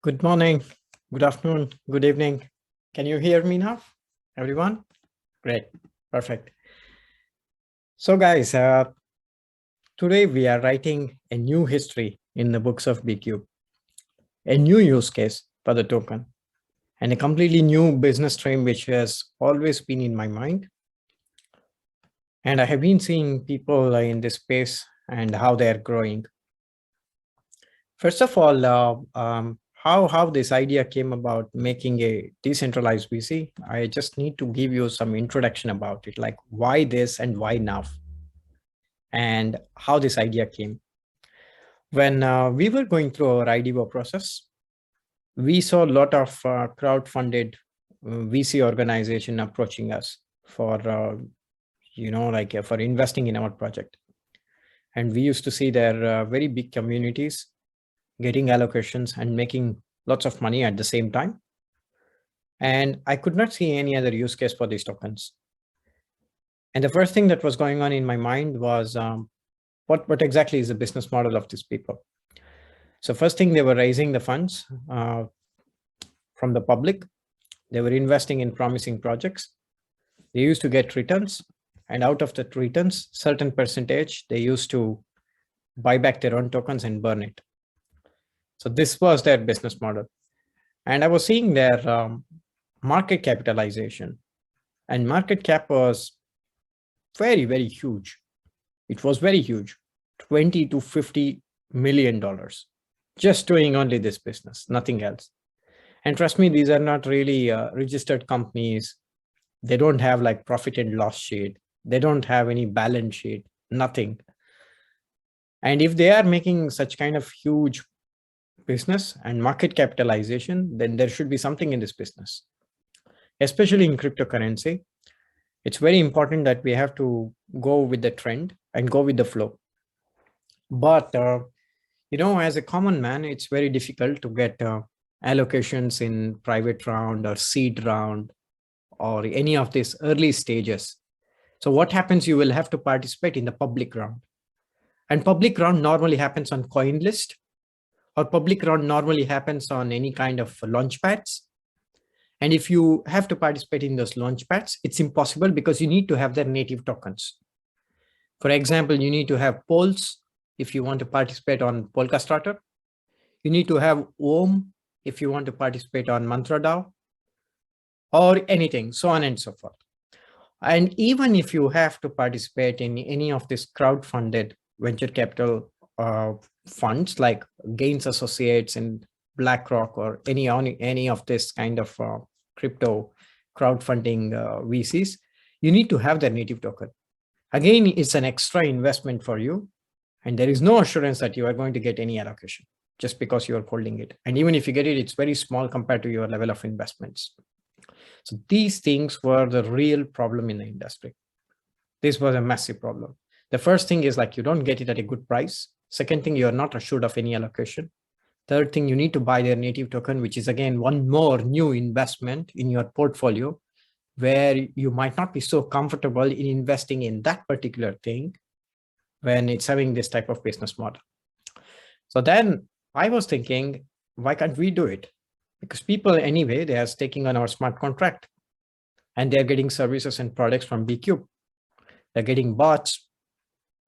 Good morning, good afternoon, good evening. Can you hear me now, everyone? Great, perfect. So guys, today we are writing a new history in the books of BCUBE, a new use case for the token, and a completely new business stream which has always been in my mind. And I have been seeing people in this space and how they are growing. First of all, how this idea came about making a decentralized VC, I just need to give you some introduction about it, like why this and why now, and how this idea came. When we were going through our IDO process, we saw a lot of crowd-funded VC organization approaching us for, for investing in our project. And we used to see their very big communities getting allocations and making lots of money at the same time. And I could not see any other use case for these tokens. And the first thing that was going on in my mind was what exactly is the business model of these people? So first thing, they were raising the funds from the public. They were investing in promising projects. They used to get returns. And out of the returns, certain percentage, they used to buy back their own tokens and burn it. So this was their business model. And I was seeing their market capitalization, and market cap was very, very huge. It was very huge, $20 to $50 million, just doing only this business, nothing else. And trust me, these are not really registered companies. They don't have like profit and loss sheet. They don't have any balance sheet, nothing. And if they are making such kind of huge business and market capitalization, then there should be something in this business, especially in cryptocurrency. It's very important that we have to go with the trend and go with the flow. But, as a common man, it's very difficult to get allocations in private round or seed round or any of these early stages. So what happens, you will have to participate in the public round. And public round normally happens on coin list, or public round normally happens on any kind of launch pads. And if you have to participate in those launch pads, it's impossible because you need to have their native tokens. For example, you need to have polls if you want to participate on Polkastarter. You need to have Ohm if you want to participate on MantraDAO or anything, so on and so forth. And even if you have to participate in any of these crowd-funded venture capital funds like Gains Associates and BlackRock or any of this kind of crypto crowdfunding VCs, you need to have their native token. Again, it's an extra investment for you, and there is no assurance that you are going to get any allocation just because you are holding it. And even if you get it, it's very small compared to your level of investments. So these things were the real problem in the industry. This was a massive problem. The first thing is like you don't get it at a good price. Second thing, you're not assured of any allocation. Third thing, you need to buy their native token, which is again one more new investment in your portfolio where you might not be so comfortable in investing in that particular thing when it's having this type of business model. So then I was thinking, why can't we do it? Because people anyway, they are staking on our smart contract and they're getting services and products from BCUBE. They're getting bots,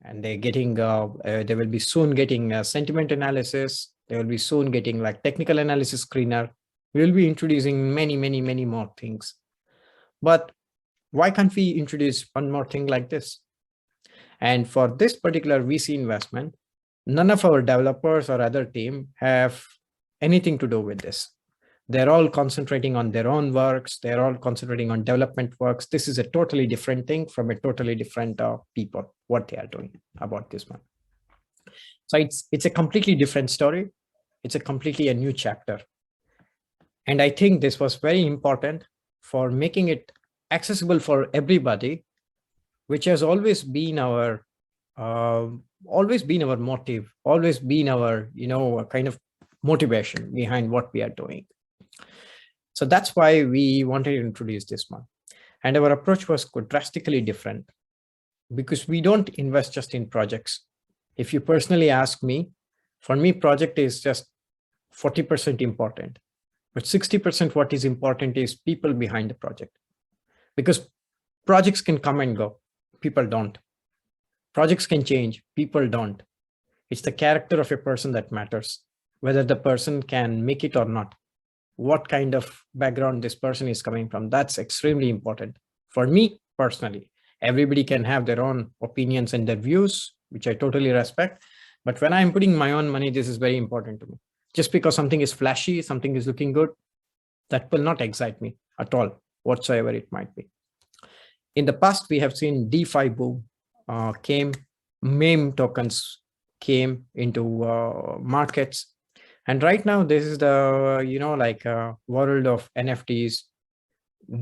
and they're getting, they will be soon getting sentiment analysis. They will be soon getting like technical analysis screener. We will be introducing many, many, many more things. But why can't we introduce one more thing like this? And for this particular VC investment, none of our developers or other team have anything to do with this. They're all concentrating on their own works. They're all concentrating on development works. This is a totally different thing from a totally different people, what they are doing about this one. So it's a completely different story. It's a completely a new chapter. And I think this was very important for making it accessible for everybody, which has always been our motive, always been our, kind of motivation behind what we are doing. So that's why we wanted to introduce this one. And our approach was drastically different because we don't invest just in projects. If you personally ask me, for me, project is just 40% important. But 60% what is important is people behind the project. Because projects can come and go, people don't. Projects can change, people don't. It's the character of a person that matters, whether the person can make it or not. What kind of background this person is coming from, that's extremely important. For me personally, everybody can have their own opinions and their views, which I totally respect. But when I'm putting my own money, this is very important to me. Just because something is flashy, something is looking good, that will not excite me at all, whatsoever it might be. In the past, we have seen DeFi boom came, meme tokens came into markets. And right now, this is the, world of NFTs,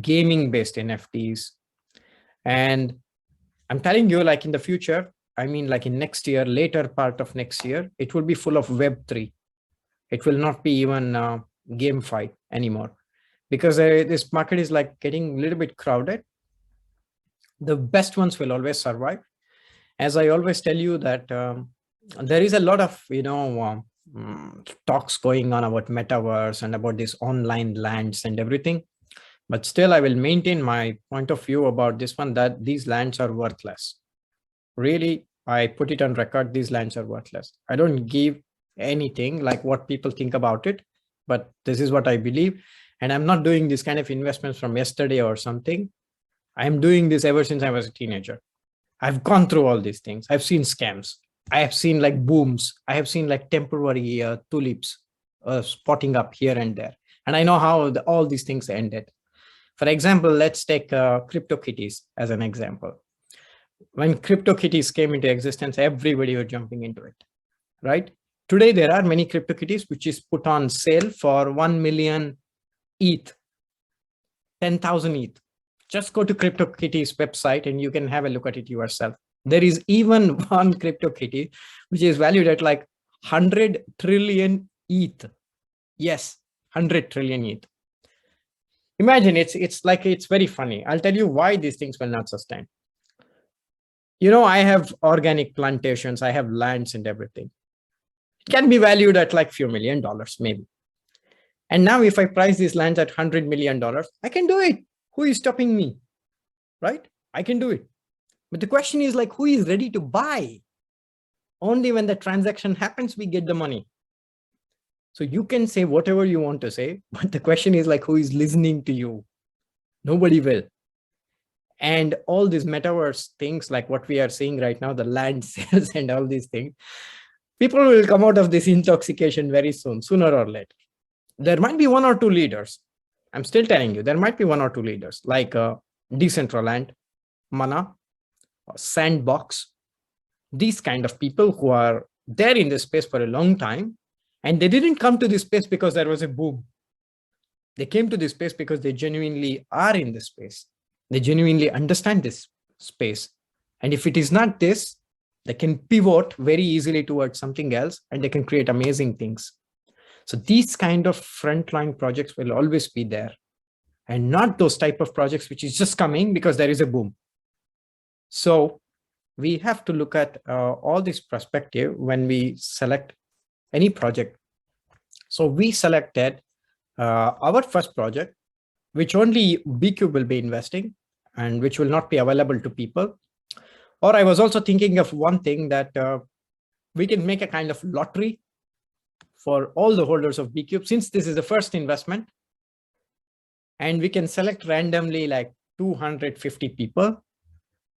gaming-based NFTs. And I'm telling you, like in the future, I mean, like in next year, later part of next year, it will be full of Web3. It will not be even GameFi anymore, because this market is like getting a little bit crowded. The best ones will always survive. As I always tell you that there is a lot of, talks going on about metaverse and about these online lands and everything. But still, I will maintain my point of view about this one, that these lands are worthless. Really, I put it on record, these lands are worthless. I don't give anything like what people think about it, but this is what I believe. And I'm not doing this kind of investments from yesterday or something. I'm doing this ever since I was a teenager. I've gone through all these things. I've seen scams. I have seen like booms. I have seen like temporary tulips spotting up here and there. And I know how all these things ended. For example, let's take CryptoKitties as an example. When CryptoKitties came into existence, everybody was jumping into it, right? Today, there are many CryptoKitties which is put on sale for 1 million ETH, 10,000 ETH. Just go to CryptoKitties website and you can have a look at it yourself. There is even one CryptoKitty which is valued at like 100 trillion ETH. Yes, 100 trillion ETH. Imagine it's very funny. I'll tell you why these things will not sustain. I have organic plantations, I have lands and everything. It can be valued at like few $1 million, maybe. And now if I price these lands at $100 million, I can do it. Who is stopping me, right? I can do it. But the question is like, who is ready to buy? Only when the transaction happens, we get the money. So you can say whatever you want to say, but the question is like, who is listening to you? Nobody will. And all these metaverse things, like what we are seeing right now, the land sales and all these things, people will come out of this intoxication very soon, sooner or later. There might be one or two leaders. I'm still telling you, there might be one or two leaders like Decentralized, Mana, Sandbox, these kind of people who are there in this space for a long time. And they didn't come to this space because there was a boom. They came to this space because they genuinely are in this space. They genuinely understand this space. And if it is not this, they can pivot very easily towards something else and they can create amazing things. So these kind of frontline projects will always be there, and not those type of projects which is just coming because there is a boom. So we have to look at all this perspective when we select any project. So we selected our first project, which only BCUBE will be investing and which will not be available to people. Or I was also thinking of one thing that we can make a kind of lottery for all the holders of BCUBE, since this is the first investment. And we can select randomly like 250 people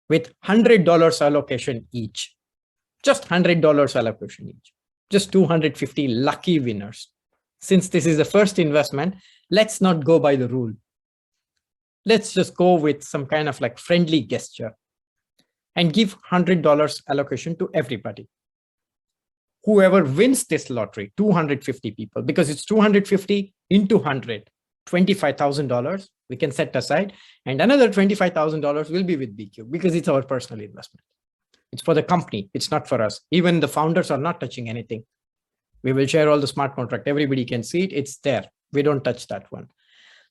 with $100 allocation each. Just $100 allocation each. Just 250 lucky winners. Since this is the first investment, let's not go by the rule. Let's just go with some kind of like friendly gesture and give $100 allocation to everybody. Whoever wins this lottery, 250 people, because it's 250 into 100, $25,000 we can set aside, and another $25,000 will be with BCUBE because it's our personal investment. It's for the company. It's not for us. Even the founders are not touching anything. We will share all the smart contract. Everybody can see it. It's there. We don't touch that one.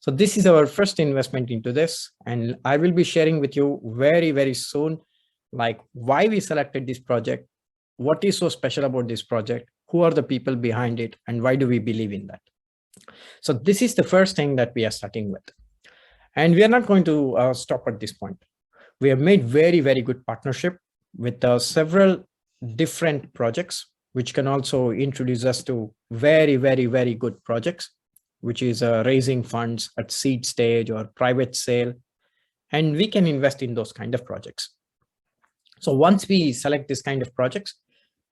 So this is our first investment into this. And I will be sharing with you very, very soon, like why we selected this project, what is so special about this project, who are the people behind it, and why do we believe in that? So this is the first thing that we are starting with. And we are not going to stop at this point. We have made very, very good partnership with several different projects, which can also introduce us to very, very, very good projects, which is raising funds at seed stage or private sale. And we can invest in those kind of projects. So once we select this kind of projects,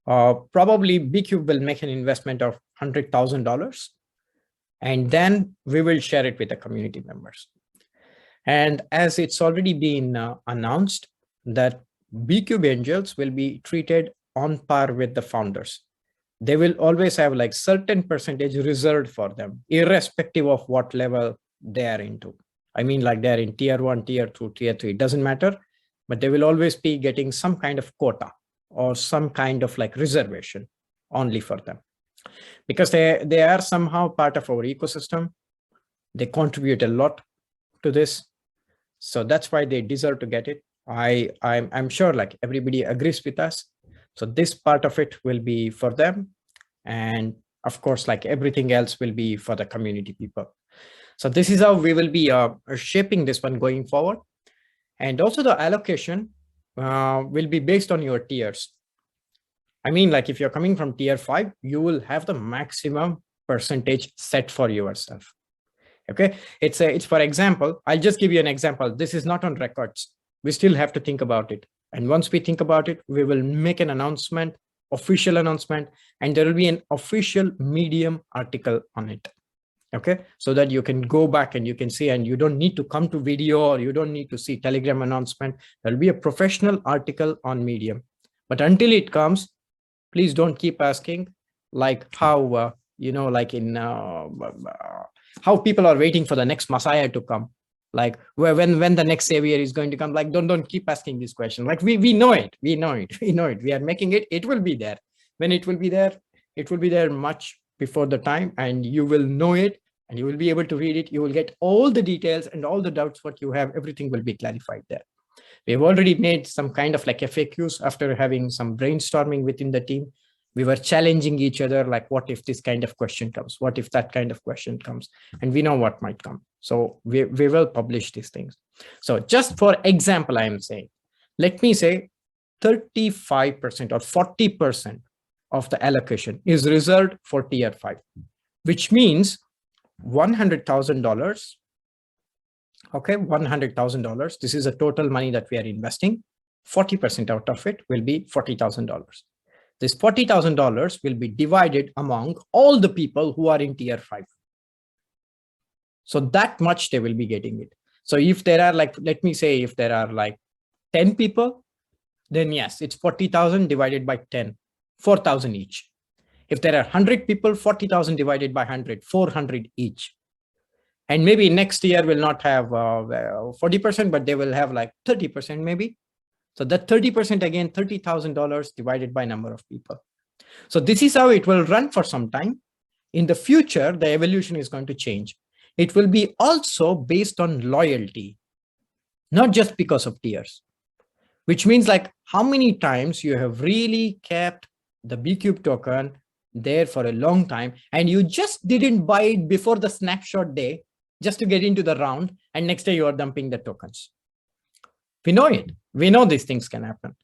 probably BCUBE will make an investment of $100,000, and then we will share it with the community members. And as it's already been announced that BCUBE angels will be treated on par with the founders. They will always have like certain percentage reserved for them, irrespective of what level they are into. I mean, like they're in tier 1, tier 2, tier 3, it doesn't matter, but they will always be getting some kind of quota or some kind of like reservation only for them, because they are somehow part of our ecosystem. They contribute a lot to this. So that's why they deserve to get it. I'm sure like everybody agrees with us. So this part of it will be for them. And of course, like everything else will be for the community people. So this is how we will be shaping this one going forward. And also the allocation will be based on your tiers. I mean, like if you're coming from tier 5, you will have the maximum percentage set for yourself. Okay, it's for example, I'll just give you an example. This is not on records. We still have to think about it. And once we think about it, we will make an announcement, official announcement, and there will be an official Medium article on it. Okay, so that you can go back and you can see, and you don't need to come to video, or you don't need to see Telegram announcement. There'll be a professional article on Medium. But until it comes, please don't keep asking like how, like in how people are waiting for the next Messiah to come. Like when the next savior is going to come, like don't keep asking this question. Like we know it. We are making it. It will be there. When it will be there, it will be there much before the time, and you will know it, and you will be able to read it. You will get all the details and all the doubts what you have. Everything will be clarified there. We've already made some kind of like FAQs after having some brainstorming within the team. We were challenging each other, like, what if this kind of question comes? What if that kind of question comes? And we know what might come. So we will publish these things. So just for example, I am saying, let me say 35% or 40% of the allocation is reserved for tier 5, which means $100,000. Okay, $100,000. This is a total money that we are investing. 40% out of it will be $40,000. This $40,000 will be divided among all the people who are in tier 5. So that much they will be getting it. So if there are like, let me say, if there are like 10 people, then yes, it's 40,000 divided by 10, 4,000 each. If there are 100 people, 40,000 divided by 100, 400 each. And maybe next year will not have 40%, but they will have like 30% maybe. So that 30% again, $30,000 divided by number of people. So this is how it will run for some time. In the future, the evolution is going to change. It will be also based on loyalty, not just because of tiers, which means like how many times you have really kept the BCUBE token there for a long time, and you just didn't buy it before the snapshot day just to get into the round, and next day you are dumping the tokens. We know it. We know these things can happen.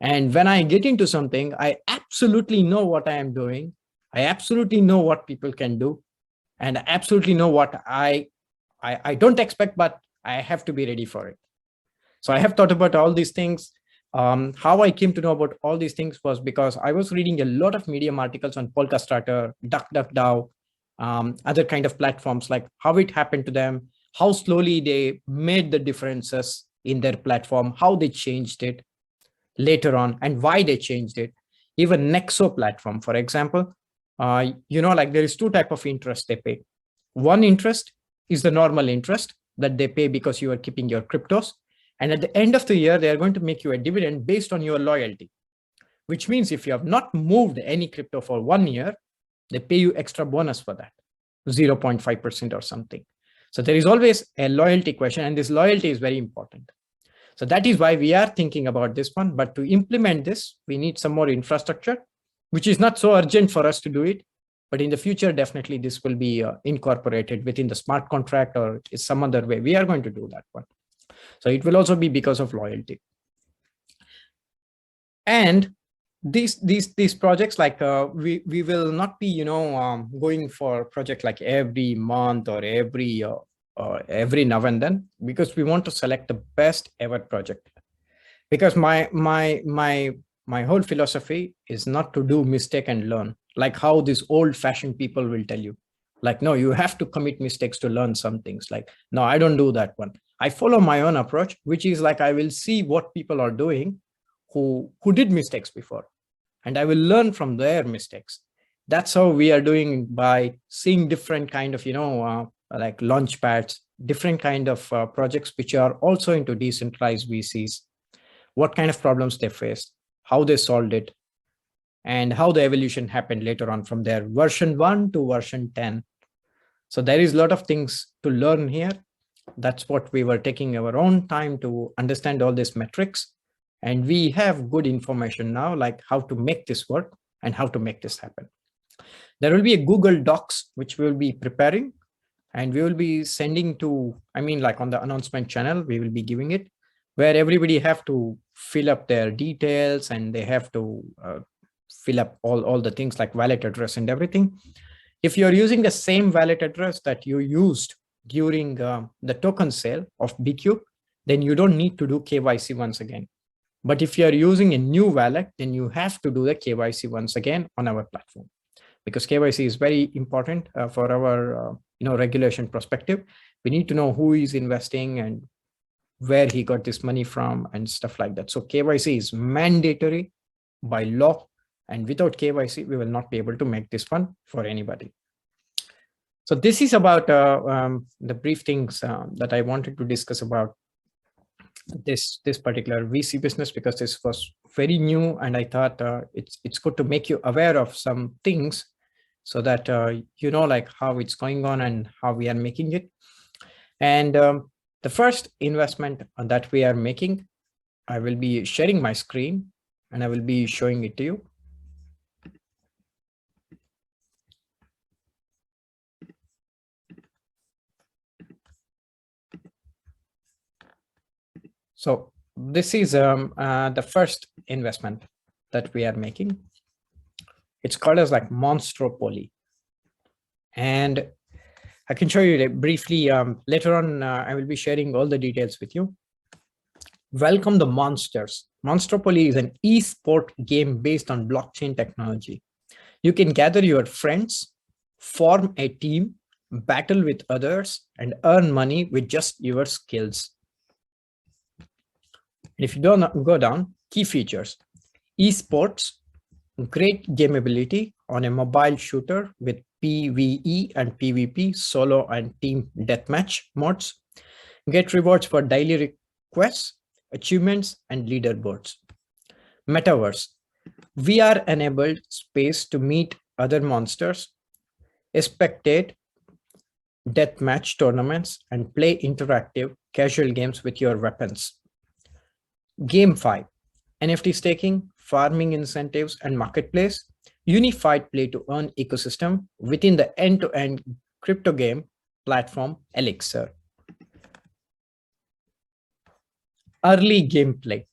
And when I get into something, I absolutely know what I am doing. I absolutely know what people can do. And I absolutely know what I don't expect, but I have to be ready for it. So I have thought about all these things. How I came to know about all these things was because I was reading a lot of Medium articles on Polkastarter, DuckDuckDAO, other kind of platforms, like how it happened to them, how slowly they made the differences in their platform, how they changed it later on, and why they changed it. Even Nexo platform, for example, like there is two types of interest they pay. One interest is the normal interest that they pay because you are keeping your cryptos. And at the end of the year, they are going to make you a dividend based on your loyalty, which means if you have not moved any crypto for 1 year, they pay you extra bonus for that, 0.5% or something. So there is always a loyalty question, and this loyalty is very important. So that is why we are thinking about this one. But to implement this, we need some more infrastructure. which is not so urgent for us to do it. But in the future, definitely this will be incorporated within the smart contract or some other way. We are going to do that one. So it will also be because of loyalty. And these projects, like we will not be going for project like every month or every now and then, because we want to select the best ever project. Because my whole philosophy is not to do mistake and learn, like how these old-fashioned people will tell you, like, no, you have to commit mistakes to learn some things. Like, no, I don't do that one. I follow my own approach, which is like I will see what people are doing who did mistakes before, and I will learn from their mistakes. That's how we are doing, by seeing different kind of like launch pads, different kind of projects which are also into decentralized VCs, what kind of problems they faced, how they solved it, and how the evolution happened later on from their version 1 to version 10. So there is a lot of things to learn here. That's what we were taking our own time to understand all these metrics. And we have good information now, like how to make this work and how to make this happen. There will be a Google Docs, which we'll be preparing, and we will be sending to, like on the announcement channel, we will be giving it, where everybody have to fill up their details, and they have to fill up all the things like wallet address and everything. If you're using the same wallet address that you used during the token sale of BCUBE, then you don't need to do KYC once again. But if you're using a new wallet, then you have to do the KYC once again on our platform, because KYC is very important for our regulation perspective. We need to know who is investing and where he got this money from and stuff like that. So KYC is mandatory by law, and without KYC, we will not be able to make this fun for anybody. So this is about the brief things that I wanted to discuss about this particular VC business, because this was very new, and I thought it's good to make you aware of some things, so that like how it's going on and how we are making it. And the first investment that we are making, I will be sharing my screen and I will be showing it to you. So this is the first investment that we are making. It's called as like Monstropoly. And I can show you briefly later on. I will be sharing all the details with you. Welcome the monsters. Monstropoly is an e-sport game based on blockchain technology. You can gather your friends, form a team, battle with others, and earn money with just your skills. If you don't go down, key features: esports, great gameability on a mobile shooter with PvE and PvP, solo and team deathmatch modes. Get rewards for daily requests, achievements, and leaderboards. Metaverse, VR-enabled space to meet other monsters, spectate deathmatch tournaments, and play interactive casual games with your weapons. GameFi, NFT staking, farming incentives, and marketplace, unified play to earn ecosystem within the end-to-end crypto game platform Elixir. Early gameplay.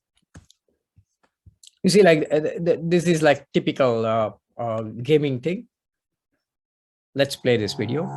You see, like this is like typical gaming thing. Let's play this video.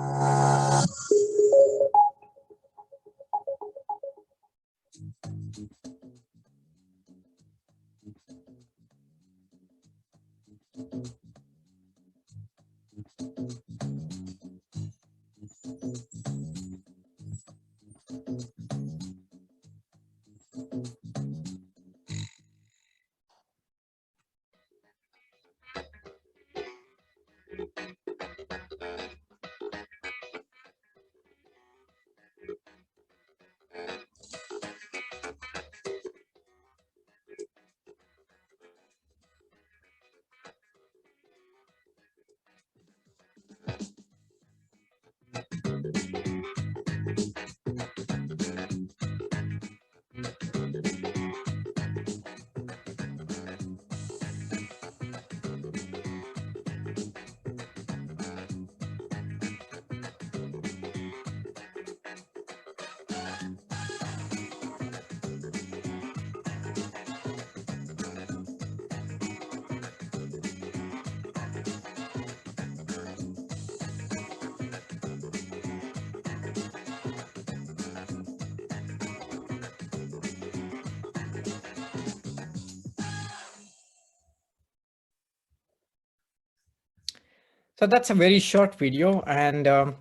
So that's a very short video, and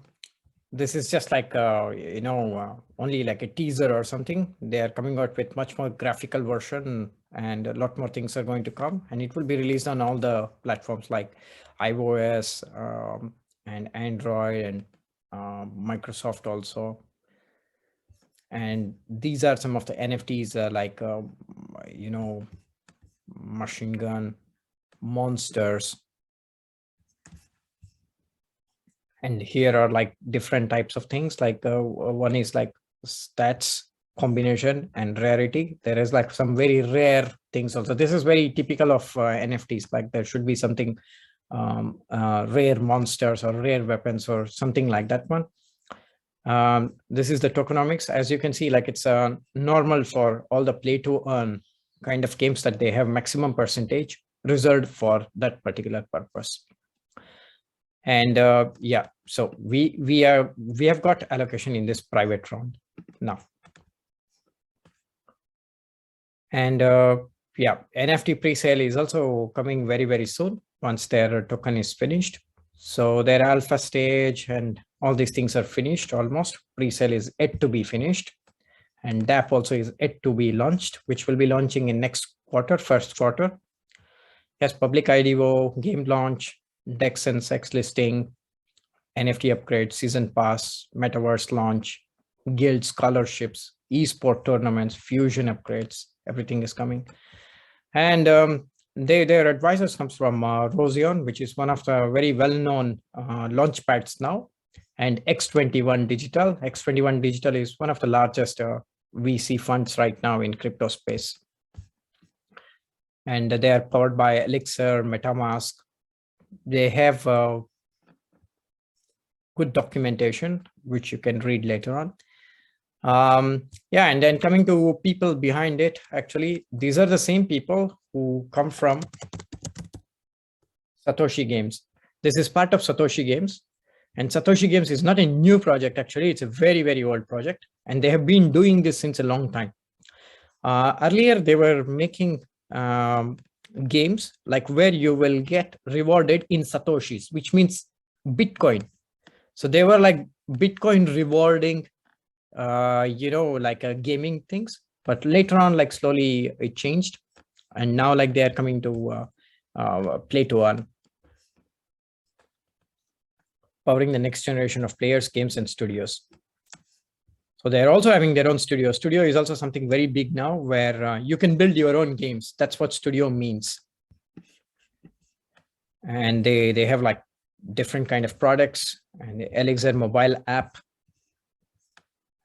this is just like only like a teaser or something. They are coming out with much more graphical version, and a lot more things are going to come, and it will be released on all the platforms like iOS and Android and Microsoft also. And these are some of the NFTs like machine gun monsters. And here are like different types of things, like one is like stats combination and rarity. There is like some very rare things also. This is very typical of NFTs, like there should be something rare monsters or rare weapons or something like that one. This is the tokenomics. As you can see, like it's normal for all the play to earn kind of games that they have maximum percentage reserved for that particular purpose. And yeah, so we have got allocation in this private round now. And yeah, NFT pre-sale is also coming very, very soon once their token is finished. So their alpha stage and all these things are finished almost. Pre-sale is yet to be finished. And DApp also is yet to be launched, which will be launching in next quarter, first quarter. Yes, public IDO, game launch, DEX and SEX listing, NFT upgrade, season pass, metaverse launch, guild scholarships, esport tournaments, fusion upgrades, everything is coming. And their advisors comes from Rosion, which is one of the very well-known launch pads now, and X21 Digital. X21 Digital is one of the largest VC funds right now in crypto space. And they are powered by Elixir, MetaMask. They have good documentation, which you can read later on. Yeah, and then coming to people behind it, actually, these are the same people who come from Satoshi Games. This is part of Satoshi Games. And Satoshi Games is not a new project, actually. It's a very, very old project. And they have been doing this since a long time. Earlier, they were making games like where you will get rewarded in Satoshis, which means Bitcoin. So they were like Bitcoin rewarding, like gaming things. But later on, like slowly it changed. And now like they are coming to play to earn, powering the next generation of players, games, and studios. So they're also having their own studio. Studio is also something very big now where you can build your own games. That's what studio means. And they have like different kind of products and the Elixir mobile app.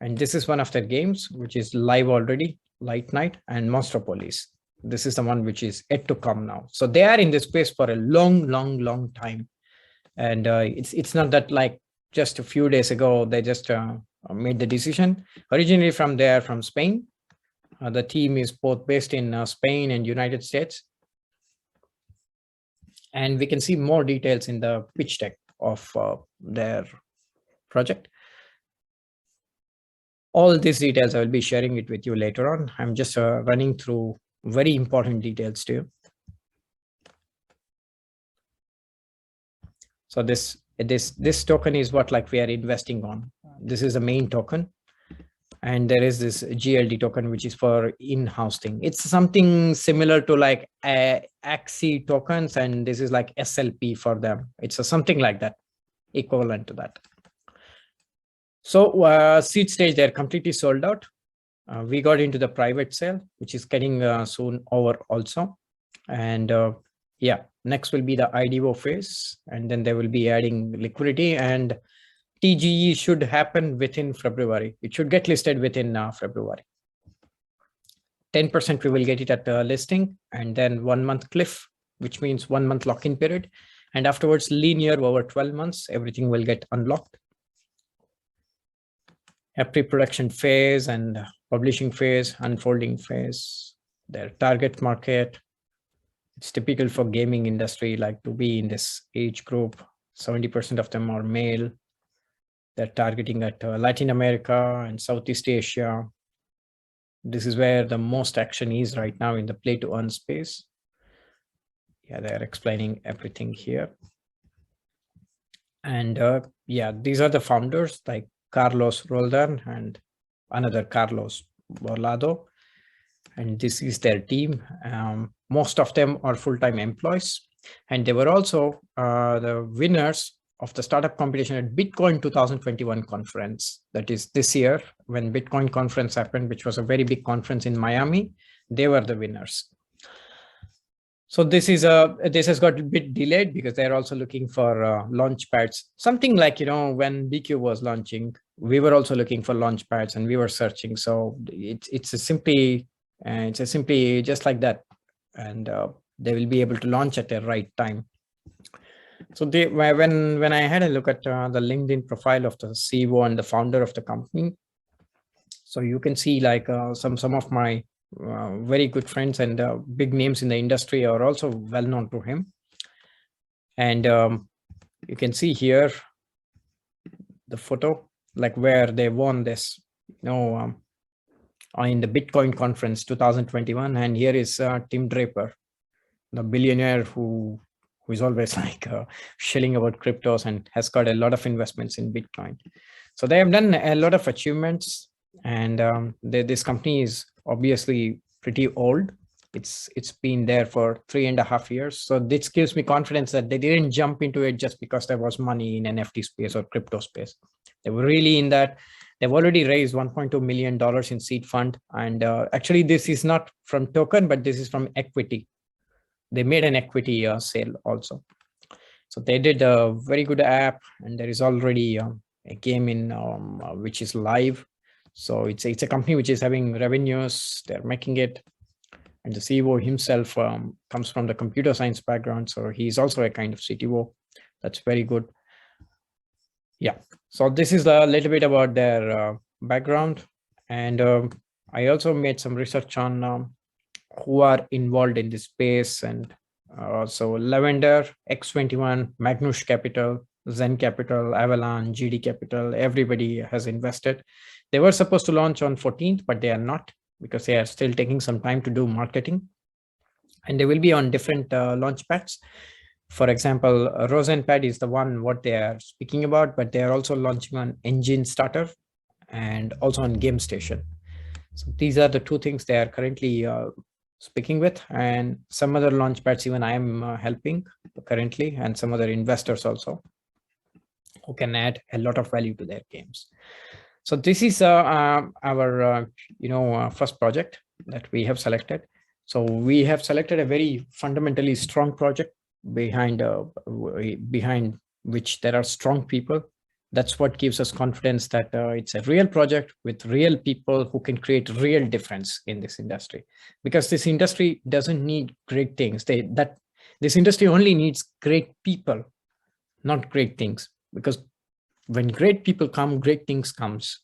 And this is one of their games, which is live already, Light Night and Monstropoly. This is the one which is yet to come now. So they are in this space for a long, long, long time. And it's not that like just a few days ago, they just made the decision. Originally from Spain. The team is both based in Spain and United States. And we can see more details in the pitch deck of their project. All these details, I will be sharing it with you later on. I'm just running through very important details too. So this token is what like we are investing on. This is the main token. And there is this GLD token, which is for in-house thing. It's something similar to like AXI tokens, and this is like SLP for them. It's something like that, equivalent to that. So seed stage, they're completely sold out. We got into the private sale, which is getting soon over also. And yeah, next will be the IDO phase, and then they will be adding liquidity, and TGE should happen within February. It should get listed within February. 10% we will get it at the listing, and then 1 month cliff, which means 1 month lock-in period. And afterwards, linear over 12 months, everything will get unlocked. A pre-production phase and publishing phase, unfolding phase, their target market. It's typical for gaming industry, like to be in this age group. 70% of them are male. They're targeting at Latin America and Southeast Asia. This is where the most action is right now in the play to earn space. Yeah, they're explaining everything here. And yeah, these are the founders like Carlos Roldan and another Carlos Borlado. And this is their team. Most of them are full-time employees. And they were also the winners of the startup competition at Bitcoin 2021 conference. That is this year when Bitcoin conference happened, which was a very big conference in Miami. They were the winners. So this has got a bit delayed because they're also looking for launch pads. Something like, when BQ was launching, we were also looking for launch pads and we were searching. So it's a simply just like that, and they will be able to launch at the right time. So when I had a look at the LinkedIn profile of the CEO and the founder of the company, so you can see like some of my very good friends and big names in the industry are also well known to him. And you can see here the photo, like where they won this, in the Bitcoin conference 2021. And here is Tim Draper, the billionaire who is always like shilling about cryptos and has got a lot of investments in Bitcoin. So they have done a lot of achievements, and this company is obviously pretty old. It's been there for 3.5 years. So this gives me confidence that they didn't jump into it just because there was money in NFT space or crypto space. They were really in that. They've already raised $1.2 million in seed fund. And actually, this is not from token, but this is from equity. They made an equity sale also. So they did a very good app, and there is already a game in which is live. So it's a company which is having revenues. They're making it. And the CEO himself comes from the computer science background. So he's also a kind of CTO. That's very good. Yeah. So this is a little bit about their background. And I also made some research on who are involved in this space. And so Lavender, X21, Magnush Capital, Zen Capital, Avalon, GD Capital, everybody has invested. They were supposed to launch on 14th, but they are not, because they are still taking some time to do marketing. And they will be on different launch pads. For example, Rosenpad is the one what they are speaking about, but they are also launching on Engine Starter and also on Game Station. So these are the two things they are currently speaking with, and some other launch pads even I am helping currently, and some other investors also who can add a lot of value to their games. So this is our first project that we have selected. So we have selected a very fundamentally strong project behind which there are strong people. That's what gives us confidence that it's a real project with real people who can create real difference in this industry. Because this industry doesn't need great things. This industry only needs great people, not great things. Because when great people come, great things comes.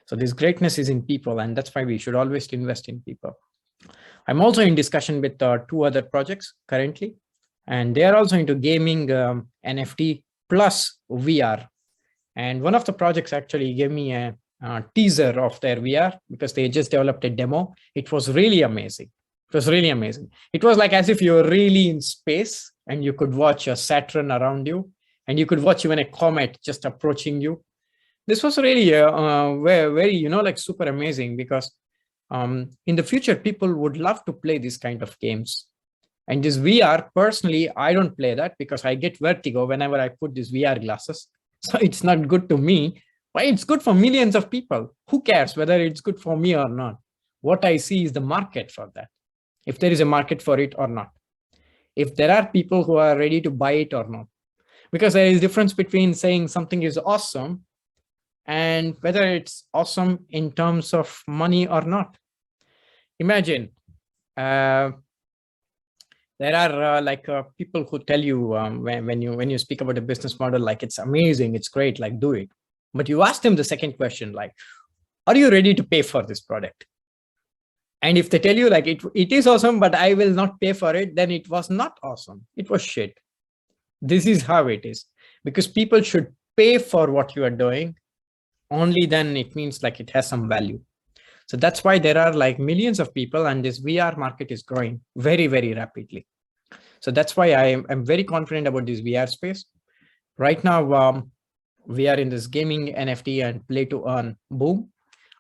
So this greatness is in people, and that's why we should always invest in people. I'm also in discussion with 2 other projects currently, and they are also into gaming, NFT plus VR. And one of the projects actually gave me a teaser of their VR because they just developed a demo. It was really amazing. It was really amazing. It was like as if you were really in space and you could watch a Saturn around you, and you could watch even a comet just approaching you. This was really very, like super amazing, because in the future, people would love to play this kind of games. And this VR, personally, I don't play that because I get vertigo whenever I put these VR glasses. So it's not good to me, but it's good for millions of people. Who cares whether it's good for me or not? What I see is the market for that, if there is a market for it or not, if there are people who are ready to buy it or not. Because there is a difference between saying something is awesome and whether it's awesome in terms of money or not. Imagine there are people who tell you when you speak about a business model, like it's amazing, it's great, like do it. But you ask them the second question, like, are you ready to pay for this product? And if they tell you like it is awesome, but I will not pay for it, then it was not awesome. It was shit. This is how it is, because people should pay for what you are doing. Only then it means like it has some value. So that's why there are like millions of people, and this VR market is growing very, very rapidly. So that's why I'm very confident about this VR space. Right now, we are in this gaming NFT and play to earn boom.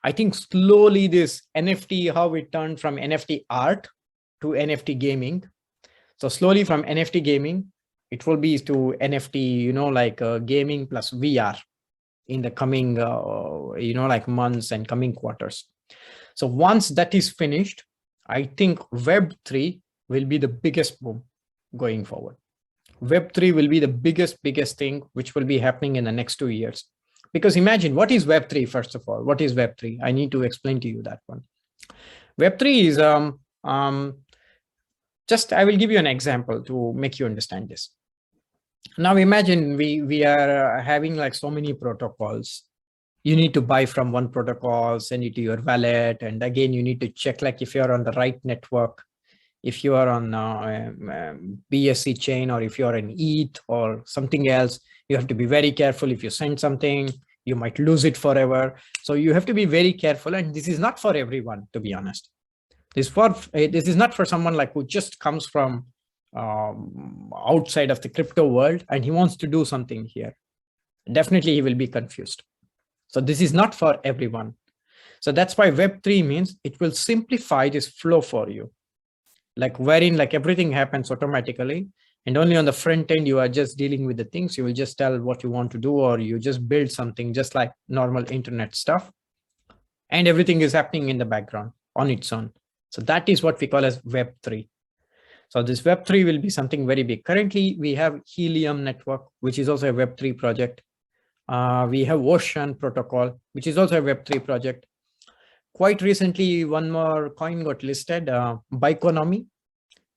I think slowly this NFT, how it turned from NFT art to NFT gaming. So slowly from NFT gaming, it will be to NFT, like gaming plus VR in the coming, like months and coming quarters. So once that is finished, I think Web3 will be the biggest boom going forward. Web3 will be the biggest thing which will be happening in the next 2 years. Because imagine, what is Web3, first of all? What is Web3? I need to explain to you that one. Web3 is, just I will give you an example to make you understand this. Now imagine we are having like so many protocols. You need to buy from one protocol, send it to your wallet, and again you need to check like if you're on the right network, if you are on BSC chain, or if you're on ETH or something else. You have to be very careful. If you send something, you might lose it forever. So you have to be very careful, and this is not for everyone, to be honest. This is not for someone like who just comes from outside of the crypto world and he wants to do something here. Definitely he will be confused. So this is not for everyone. So that's why Web3 means it will simplify this flow for you, like wherein like everything happens automatically, and only on the front end you are just dealing with the things. You will just tell what you want to do, or you just build something just like normal internet stuff, and everything is happening in the background on its own. So that is what we call as Web3. So this Web3 will be something very big. Currently, we have Helium network, which is also a Web3 project. We have Ocean protocol, which is also a Web3 project. Quite recently, one more coin got listed, Biconomy,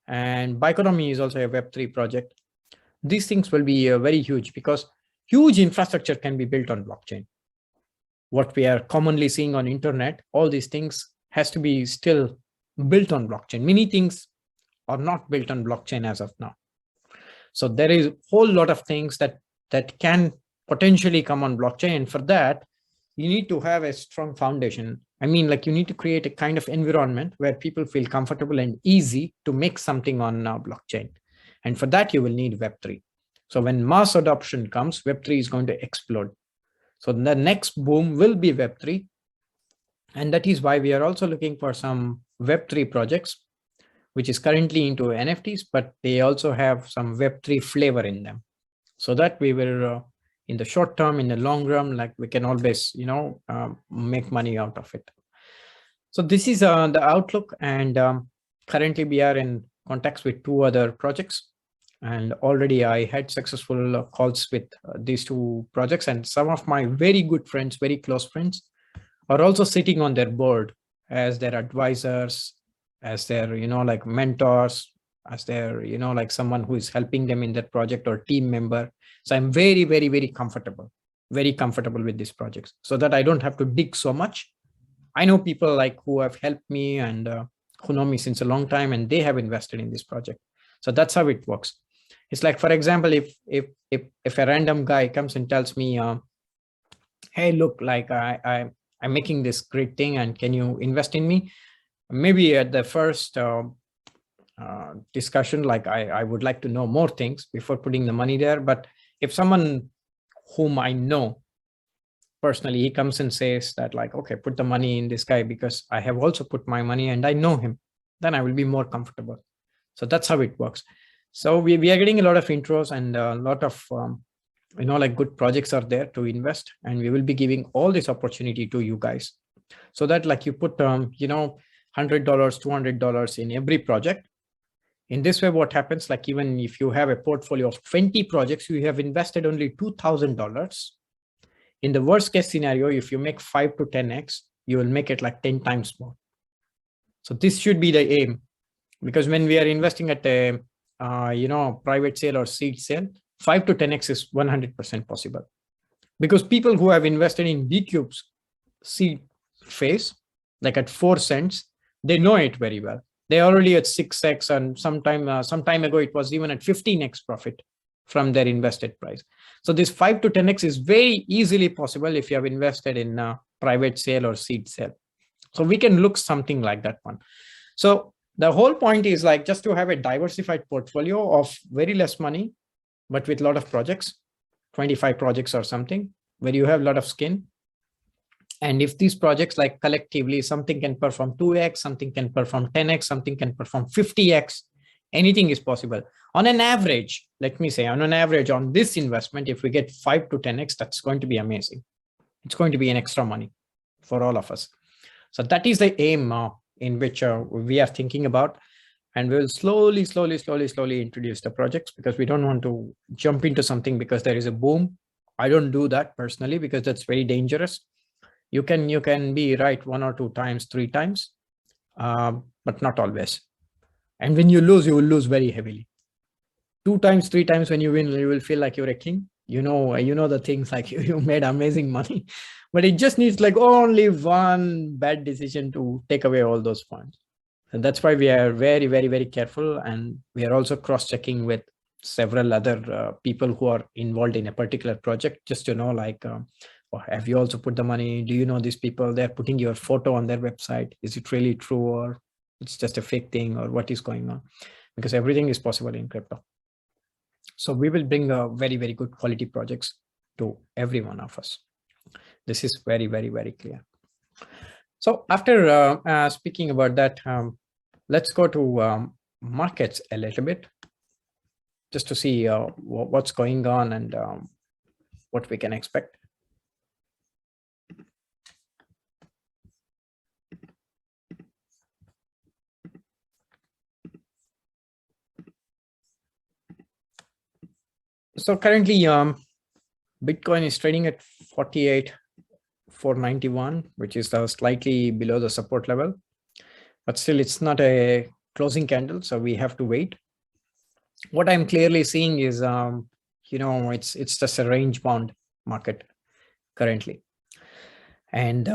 and Biconomy is also a Web3 project. These things will be very huge because huge infrastructure can be built on blockchain. What we are commonly seeing on internet, all these things has to be still built on blockchain. Many things are not built on blockchain as of now. So there is a whole lot of things that can potentially come on blockchain. And for that, you need to have a strong foundation. I mean, like you need to create a kind of environment where people feel comfortable and easy to make something on blockchain. And for that, you will need Web3. So when mass adoption comes, Web3 is going to explode. So the next boom will be Web3. And that is why we are also looking for some Web3 projects, which is currently into NFTs, but they also have some Web3 flavor in them. So that we will, in the short term, in the long run, like we can always, make money out of it. So this is the outlook. And currently we are in contacts with 2 other projects. And already I had successful calls with these 2 projects. And some of my very good friends, very close friends, are also sitting on their board as their advisors, as their, like mentors, as their, like someone who is helping them in their project or team member. So I'm very, very, very comfortable with these projects, so that I don't have to dig so much. I know people like who have helped me and who know me since a long time, and they have invested in this project. So that's how it works. It's like, for example, if a random guy comes and tells me, hey, look, like I'm making this great thing and can you invest in me? Maybe at the first discussion, like I would like to know more things before putting the money there. But if someone whom I know personally, he comes and says that like, okay, put the money in this guy because I have also put my money and I know him, then I will be more comfortable. So that's how it works. So we are getting a lot of intros and a lot of, like good projects are there to invest, and we will be giving all this opportunity to you guys, so that like you put, $100, $200 in every project. In this way, what happens, like even if you have a portfolio of 20 projects, you have invested only $2,000. In the worst case scenario, if you make 5 to 10x, you will make it like 10 times more. So this should be the aim, because when we are investing at a, private sale or seed sale, 5 to 10x is 100% possible, because people who have invested in BCUBE's seed phase, like at 4 cents, they know it very well. They're already at 6x, and some time ago, it was even at 15x profit from their invested price. So this 5 to 10x is very easily possible if you have invested in a private sale or seed sale. So we can look something like that one. So the whole point is like just to have a diversified portfolio of very less money, but with a lot of projects. 25 projects or something where you have a lot of skin. And if these projects like collectively, something can perform 2x, something can perform 10x, something can perform 50x, anything is possible. On an average, let me say on an average on this investment, if we get 5 to 10x, that's going to be amazing. It's going to be an extra money for all of us. So that is the aim in which we are thinking about. And we'll slowly introduce the projects, because we don't want to jump into something because there is a boom. I don't do that personally, because that's very dangerous. You can be right 1 or 2 times, 3 times, but not always. And when you lose, you will lose very heavily. 2 times, 3 times when you win, you will feel like you're a king. You know the things like you made amazing money, but it just needs like only one bad decision to take away all those funds. And that's why we are very careful. And we are also cross-checking with several other people who are involved in a particular project, just to know, like, have you also put the money? Do you know these people? They're putting your photo on their website. Is it really true, or it's just a fake thing, or what is going on? Because everything is possible in crypto. So we will bring very good quality projects to every one of us. This is very clear. So after speaking about that, let's go to markets a little bit, just to see what's going on and what we can expect. So currently, Bitcoin is trading at 48,491, which is slightly below the support level, but still it's not a closing candle, so we have to wait. What I'm clearly seeing is, it's just a range bound market currently. And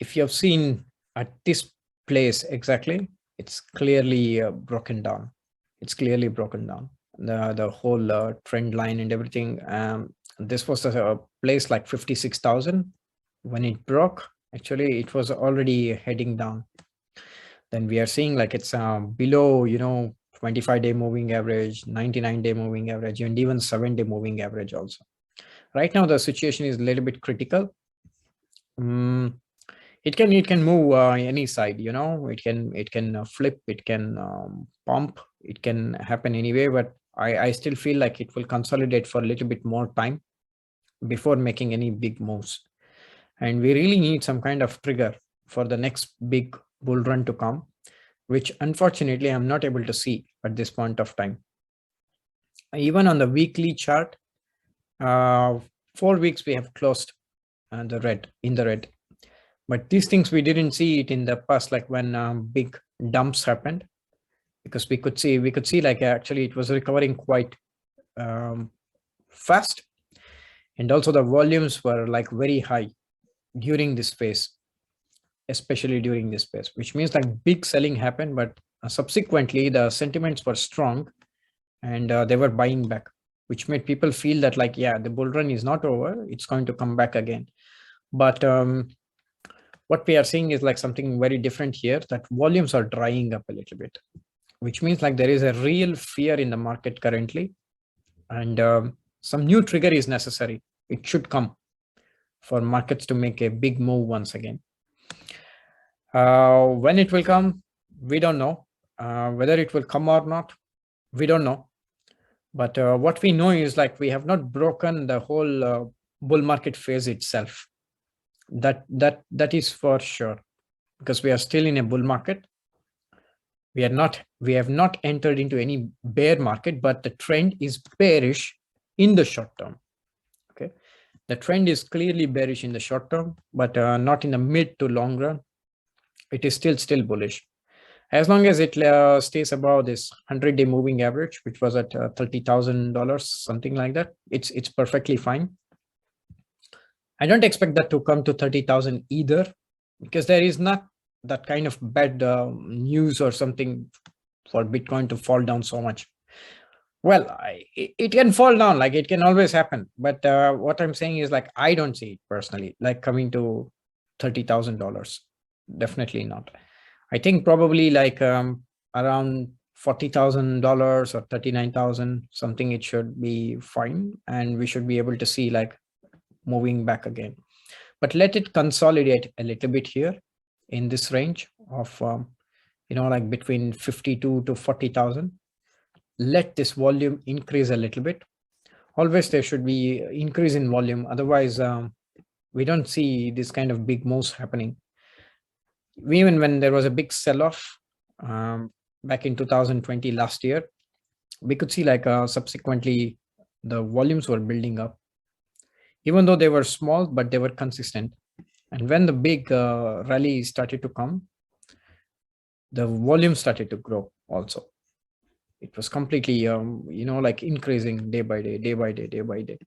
if you have seen at this place exactly, it's clearly broken down. It's clearly broken down. The whole trend line and everything. This was a place like 56,000 when it broke. Actually, it was already heading down. Then we are seeing like it's below, 25-day moving average, 99-day moving average, and even 7-day moving average also. Right now, the situation is a little bit critical. It can move any side, it can flip, it can pump, it can happen anyway, but I still feel like it will consolidate for a little bit more time before making any big moves. And we really need some kind of trigger for the next big bull run to come, which unfortunately I'm not able to see at this point of time. Even on the weekly chart, 4 weeks we have closed in the red. But these things we didn't see it in the past, like when big dumps happened, because we could see like actually it was recovering quite fast, and also the volumes were like very high during this phase, especially during this phase, which means like big selling happened, but subsequently the sentiments were strong, and they were buying back, which made people feel that like, yeah, the bull run is not over, it's going to come back again. But what we are seeing is like something very different here, that volumes are drying up a little bit, which means like there is a real fear in the market currently, and some new trigger is necessary. It should come for markets to make a big move once again. When it will come, we don't know. Whether it will come or not, we don't know. But what we know is like we have not broken the whole bull market phase itself. That is for sure, because we are still in a bull market. We have not entered into any bear market, but the trend is bearish in the short term. Okay, the trend is clearly bearish in the short term, but not in the mid to long run. It is still bullish. As long as it stays above this 100-day moving average, which was at $30,000, something like that, it's perfectly fine. I don't expect that to come to 30,000 either, because there is not that kind of bad news or something for Bitcoin to fall down so much. Well, it can fall down, like it can always happen. But what I'm saying is like, I don't see it personally, like coming to $30,000. Definitely not. I think probably like around $40,000 or 39,000 something, it should be fine, and we should be able to see like moving back again. But let it consolidate a little bit here in this range of like between 52 to 40,000. Let this volume increase a little bit. Always there should be increase in volume, otherwise we don't see this kind of big moves happening. Even when there was a big sell-off back in 2020 last year, we could see like subsequently the volumes were building up, even though they were small, but they were consistent. And when the big rally started to come, the volume started to grow also. It was completely like increasing day by day, day by day, day by day.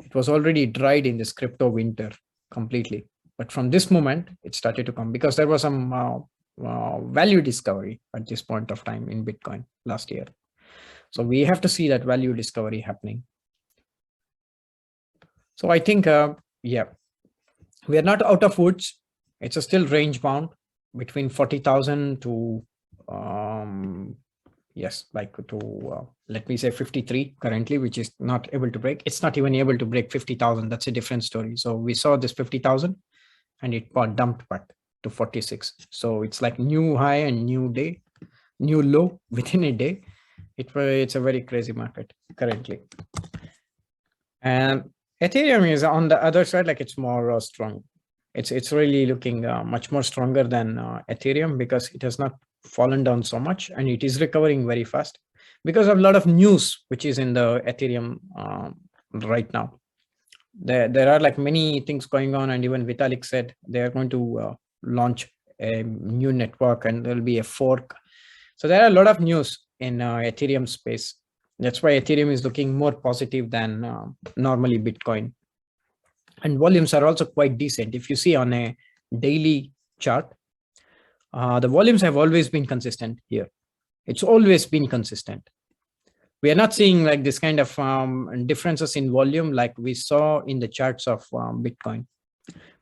It was already dried in this crypto winter completely, but from this moment it started to come because there was some value discovery at this point of time in Bitcoin last year. So we have to see that value discovery happening. So I think we are not out of woods. It's a still range bound between 40,000 to let me say 53 currently, which is not able to break. It's not even able to break 50,000. That's a different story. So we saw this 50,000 and it dumped back to 46. So it's like new high and new low within a day. It's a very crazy market currently. And Ethereum is on the other side, like it's more strong. It's really looking much more stronger than Ethereum because it has not fallen down so much, and it is recovering very fast because of a lot of news which is in the Ethereum right now. There are like many things going on, and even Vitalik said they are going to launch a new network and there will be a fork. So there are a lot of news in Ethereum space. That's why Ethereum is looking more positive than normally Bitcoin. And volumes are also quite decent. If you see on a daily chart, the volumes have always been consistent here. It's always been consistent. We are not seeing like this kind of differences in volume like we saw in the charts of Bitcoin.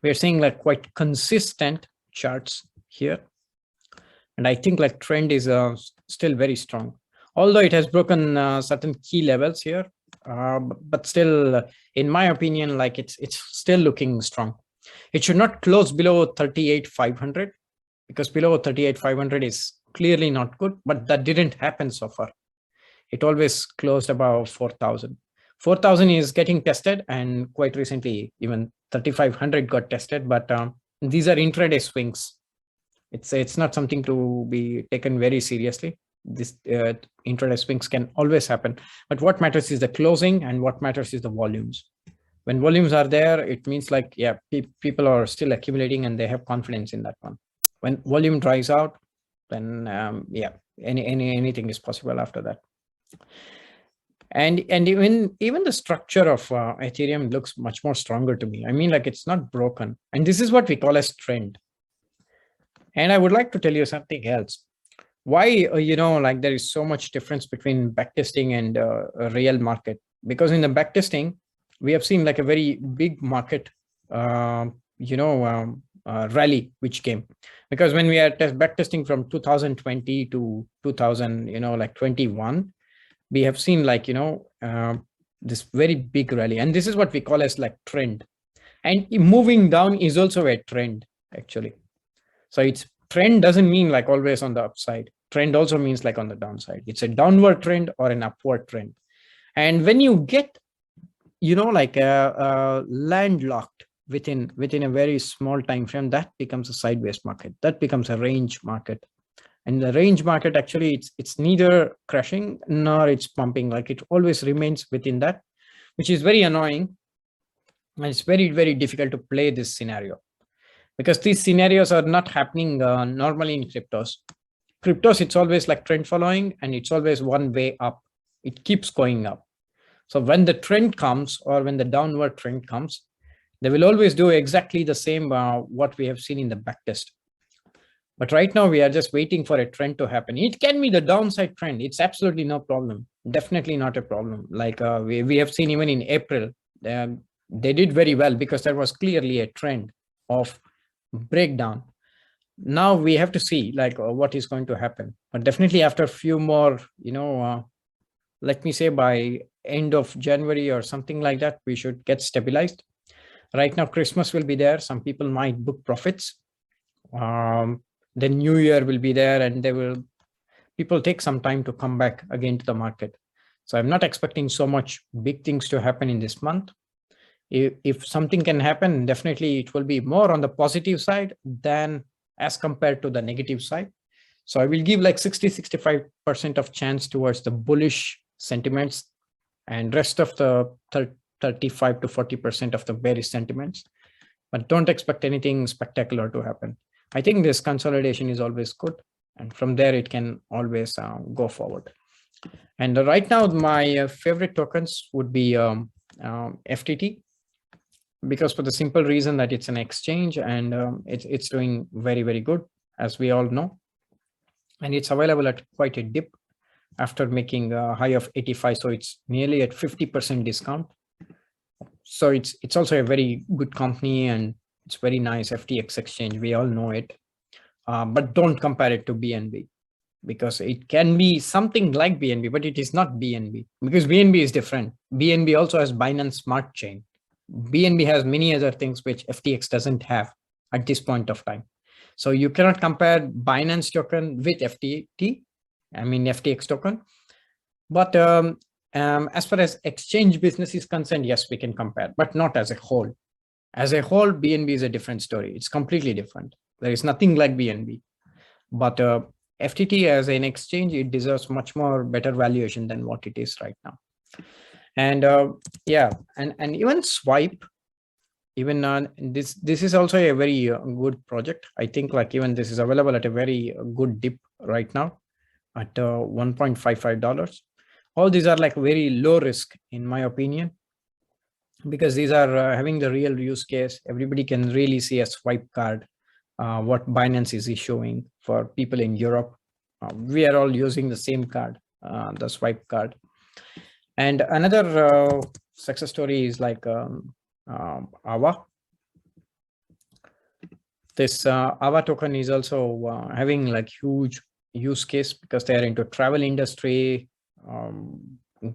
We are seeing like quite consistent charts here. And I think like trend is still very strong. Although it has broken certain key levels here, but still, in my opinion, like it's still looking strong. It should not close below 38,500 because below 38,500 is clearly not good, but that didn't happen so far. It always closed above 4,000. 4,000 is getting tested, and quite recently even 3,500 got tested, but these are intraday swings. It's not something to be taken very seriously. This intraday swings can always happen, but what matters is the closing, and what matters is the volumes. When volumes are there, it means like people are still accumulating and they have confidence in that one. When volume dries out, then anything is possible after that. And even the structure of Ethereum looks much more stronger to me. I mean, like it's not broken, and this is what we call as trend. And I would like to tell you something else. Why like there is so much difference between backtesting and a real market? Because in the backtesting, we have seen like a very big market rally which came, because when we are backtesting from 2020 to 2021, we have seen like this very big rally, and this is what we call as like trend. And moving down is also a trend actually. So it's trend doesn't mean like always on the upside. Trend also means like on the downside. It's a downward trend or an upward trend. And when you get like landlocked within a very small time frame, that becomes a sideways market. That becomes a range market. And the range market actually it's neither crashing nor it's pumping. Like it always remains within that, which is very annoying. And it's very, very difficult to play this scenario, because these scenarios are not happening normally in cryptos. It's always like trend following, and it's always one way up. It keeps going up. So when the trend comes, or when the downward trend comes, they will always do exactly the same what we have seen in the backtest. But right now we are just waiting for a trend to happen. It can be the downside trend. It's absolutely no problem. Definitely not a problem. Like we have seen even in April, they did very well because there was clearly a trend of breakdown. now we have to see like what is going to happen, but definitely after a few more, let me say by end of January or something like that, we should get stabilized. Right now, Christmas will be there. Some people might book profits. The new year will be there, and people take some time to come back again to the market. So I'm not expecting so much big things to happen in this month. If something can happen, definitely it will be more on the positive side than as compared to the negative side. So I will give like 60-65% of chance towards the bullish sentiments, and rest of the 35 to 40% of the bearish sentiments. But don't expect anything spectacular to happen. I think this consolidation is always good, and from there it can always go forward. And right now, my favorite tokens would be FTT, because for the simple reason that it's an exchange, and it's doing very, very good, as we all know. And it's available at quite a dip after making a high of 85. So it's nearly at 50% discount. So it's also a very good company, and it's very nice FTX exchange. We all know it, but don't compare it to BNB, because it can be something like BNB, but it is not BNB, because BNB is different. BNB also has Binance Smart Chain. BNB has many other things which FTX doesn't have at this point of time. So you cannot compare Binance token with FTT, FTX token. But as far as exchange business is concerned, yes, we can compare, but not as a whole. As a whole, BNB is a different story. It's completely different. There is nothing like BNB. But FTT as an exchange, it deserves much more better valuation than what it is right now. And yeah, and even Swipe, even this is also a very good project. I think like even this is available at a very good dip right now at $1.55. All these are like very low risk in my opinion, because these are having the real use case. Everybody can really see a swipe card, what Binance is issuing for people in Europe. We are all using the same card, the swipe card. And another success story is like AVA. This AVA token is also having like huge use case, because they are into travel industry.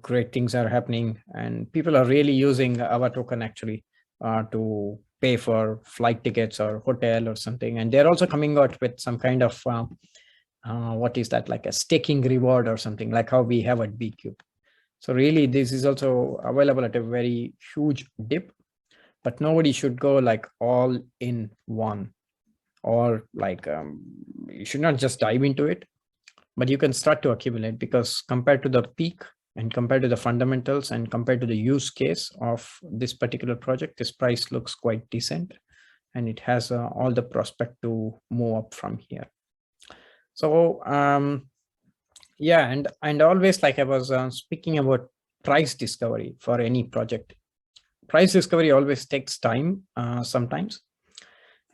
Great things are happening, and people are really using AVA token actually to pay for flight tickets or hotel or something. And they're also coming out with some kind of what is that, like a staking reward or something, like how we have at BCUBE. So really, this is also available at a very huge dip, but nobody should go like all in one, or like you should not just dive into it, but you can start to accumulate, because compared to the peak and compared to the fundamentals and compared to the use case of this particular project, this price looks quite decent, and it has all the prospect to move up from here. So yeah, and always, like I was speaking about price discovery for any project. Price discovery always takes time sometimes.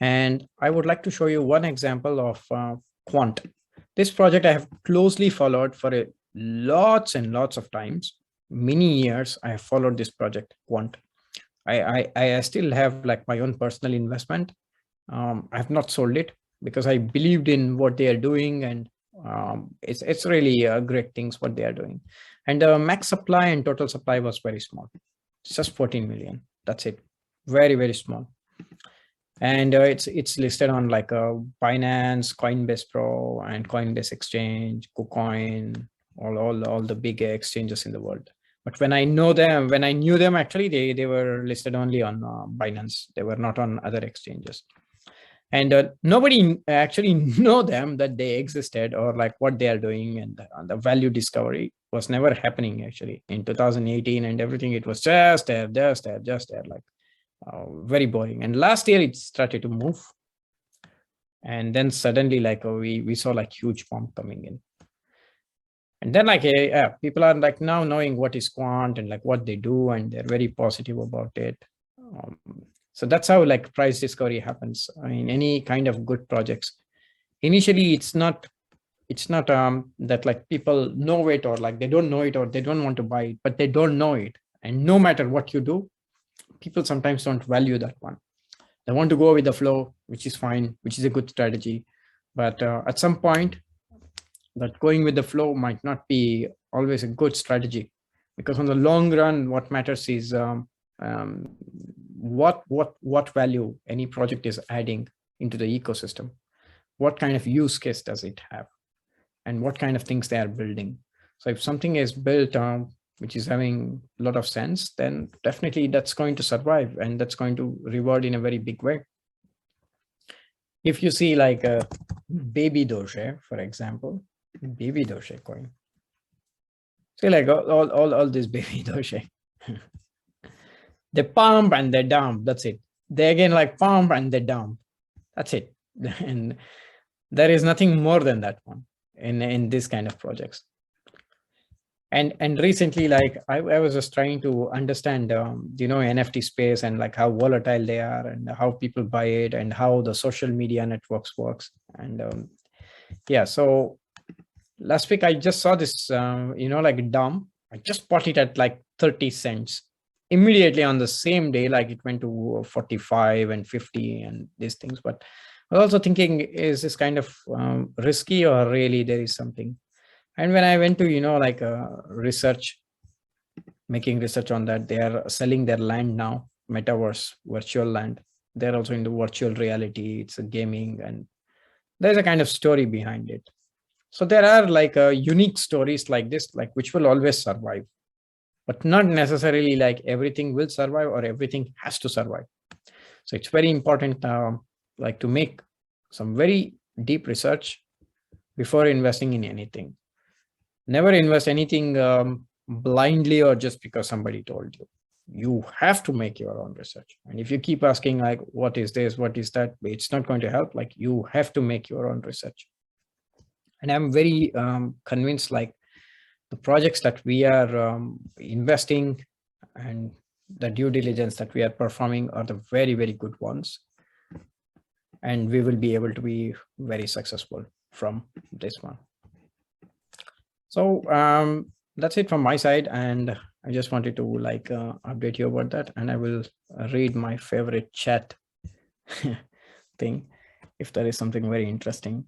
And I would like to show you one example of Quant. This project I have closely followed for lots and lots of times. Many years I have followed this project, Quant. I still have like my own personal investment. I have not sold it because I believed in what they are doing, and it's really great things what they are doing. And the max supply and total supply was very small. It's just 14 million. That's it. Very, very small. And it's listed on like Binance, Coinbase Pro, and Coinbase Exchange, KuCoin, all the big exchanges in the world. But when I knew them, actually, they were listed only on Binance. They were not on other exchanges. And nobody actually know them, that they existed, or like what they are doing, and the value discovery was never happening actually in 2018 and everything. It was just there, like very boring. And last year it started to move, and then suddenly like we saw like huge pump coming in. And then like people are like now knowing what is Quant and like what they do, and they're very positive about it. So that's how like price discovery happens. I mean, any kind of good projects. Initially, it's not that like people know it, or like they don't know it, or they don't want to buy it, but they don't know it. And no matter what you do, people sometimes don't value that one. They want to go with the flow, which is fine, which is a good strategy. But at some point, that going with the flow might not be always a good strategy, because on the long run, what matters is what value any project is adding into the ecosystem. What kind of use case does it have, and what kind of things they are building. So if something is built which is having a lot of sense, then definitely that's going to survive, and that's going to reward in a very big way. If you see like a BabyDoge, for example, BabyDoge coin. See, like all this BabyDoge. They pump and they dump. That's it. They again like pump and they dump. That's it. And there is nothing more than that one in this kind of projects. And recently, like I was just trying to understand, NFT space, and like how volatile they are, and how people buy it, and how the social media networks works. And yeah, so last week I just saw this, like dump. I just bought it at like 30 cents. Immediately on the same day, like it went to 45 and 50 and these things. But I was also thinking, is this kind of risky, or really there is something? And when I went to, making research on that, they are selling their land now, metaverse, virtual land. They're also into virtual reality. It's a gaming, and there's a kind of story behind it. So there are like unique stories like this, like which will always survive, but not necessarily like everything will survive or everything has to survive. So it's very important, like to make some very deep research before investing in anything. Never invest anything blindly or just because somebody told you. You have to make your own research. And if you keep asking like, what is this, what is that, it's not going to help. Like you have to make your own research. And I'm very convinced like the projects that we are investing and the due diligence that we are performing are the very, very good ones. And we will be able to be very successful from this one. So that's it from my side. And I just wanted to like update you about that. And I will read my favorite chat thing if there is something very interesting.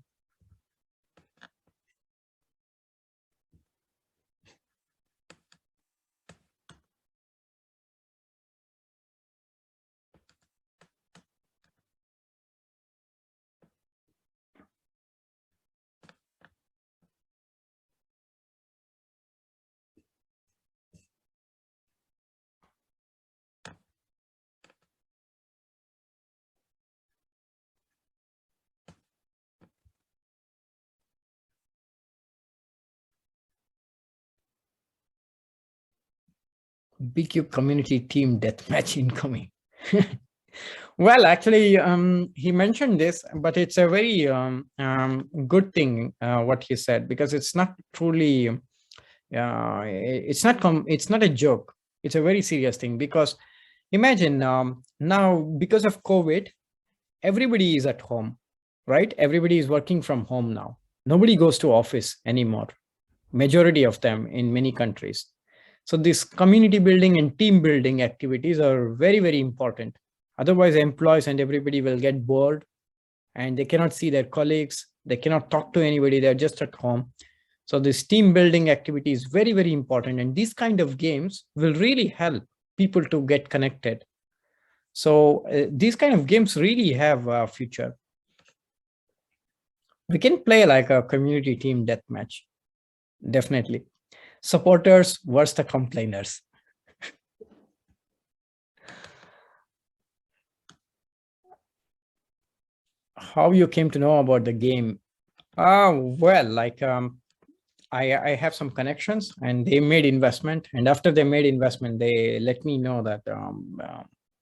BCUBE community team deathmatch incoming. Well, actually, he mentioned this, but it's a very good thing what he said, because it's not truly, it's not a joke. It's a very serious thing, because imagine now, because of COVID, everybody is at home, right? Everybody is working from home now. Nobody goes to office anymore. Majority of them in many countries. So this community building and team building activities are very, very important. Otherwise, employees and everybody will get bored and they cannot see their colleagues. They cannot talk to anybody. They're just at home. So this team building activity is very, very important. And these kind of games will really help people to get connected. So these kind of games really have a future. We can play like a community team deathmatch. Definitely. Supporters versus the complainers. How you came to know about the game? Well, like I have some connections and they made investment, and after they made investment, they let me know that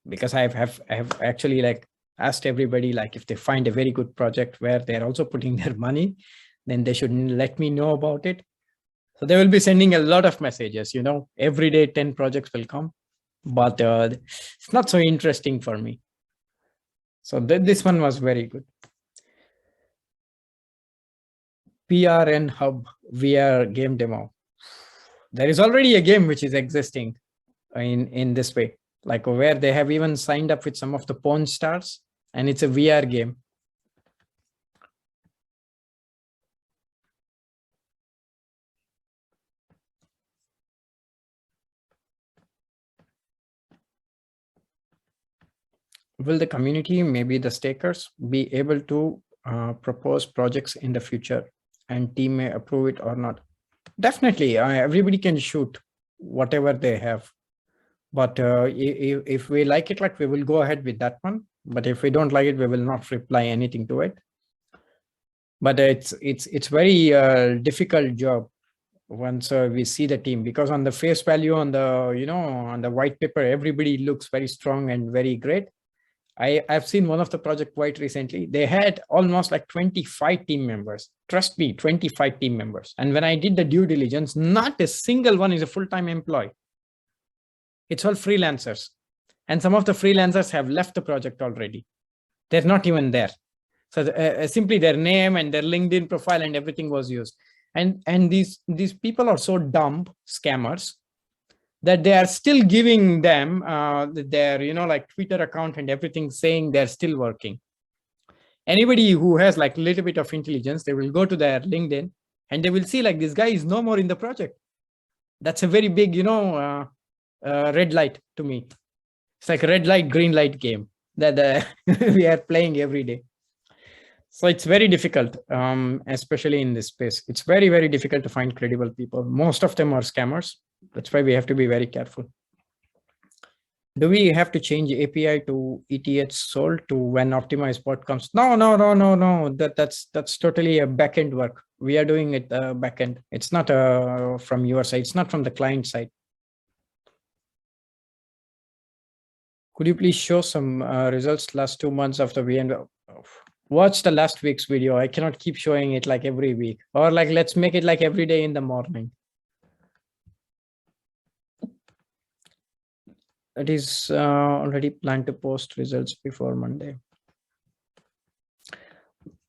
because I have actually like asked everybody, like if they find a very good project where they're also putting their money, then they should let me know about it. So they will be sending a lot of messages, every day 10 projects will come, but it's not so interesting for me. So this one was very good. PRN Hub VR game demo. There is already a game which is existing in this way, like where they have even signed up with some of the porn stars, and it's a VR game. Will the community, maybe the stakers, be able to propose projects in the future and team may approve it or not? Definitely, everybody can shoot whatever they have. But if we like it, like we will go ahead with that one. But if we don't like it, we will not reply anything to it. But it's very difficult job once we see the team, because on the face value, on the on the white paper, everybody looks very strong and very great. I've seen one of the project quite recently. They had almost like 25 team members. Trust me, 25 team members. And when I did the due diligence, not a single one is a full-time employee. It's all freelancers. And some of the freelancers have left the project already. They're not even there. So simply their name and their LinkedIn profile and everything was used. And these people are so dumb, scammers, that they are still giving them their like Twitter account and everything, saying they're still working. Anybody who has like a little bit of intelligence, they will go to their LinkedIn and they will see like this guy is no more in the project. That's a very big red light to me. It's like a red light, green light game that we are playing every day. So it's very difficult, especially in this space. It's very, very difficult to find credible people. Most of them are scammers. That's why we have to be very careful. Do we have to change API to ETH sold to when optimized bot comes? No. That's totally a backend work. We are doing it backend. It's not from your side. It's not from the client side. Could you please show some results last 2 months after we end? Watch the last week's video. I cannot keep showing it like every week, or like let's make it like every day in the morning. It is already planned to post results before Monday.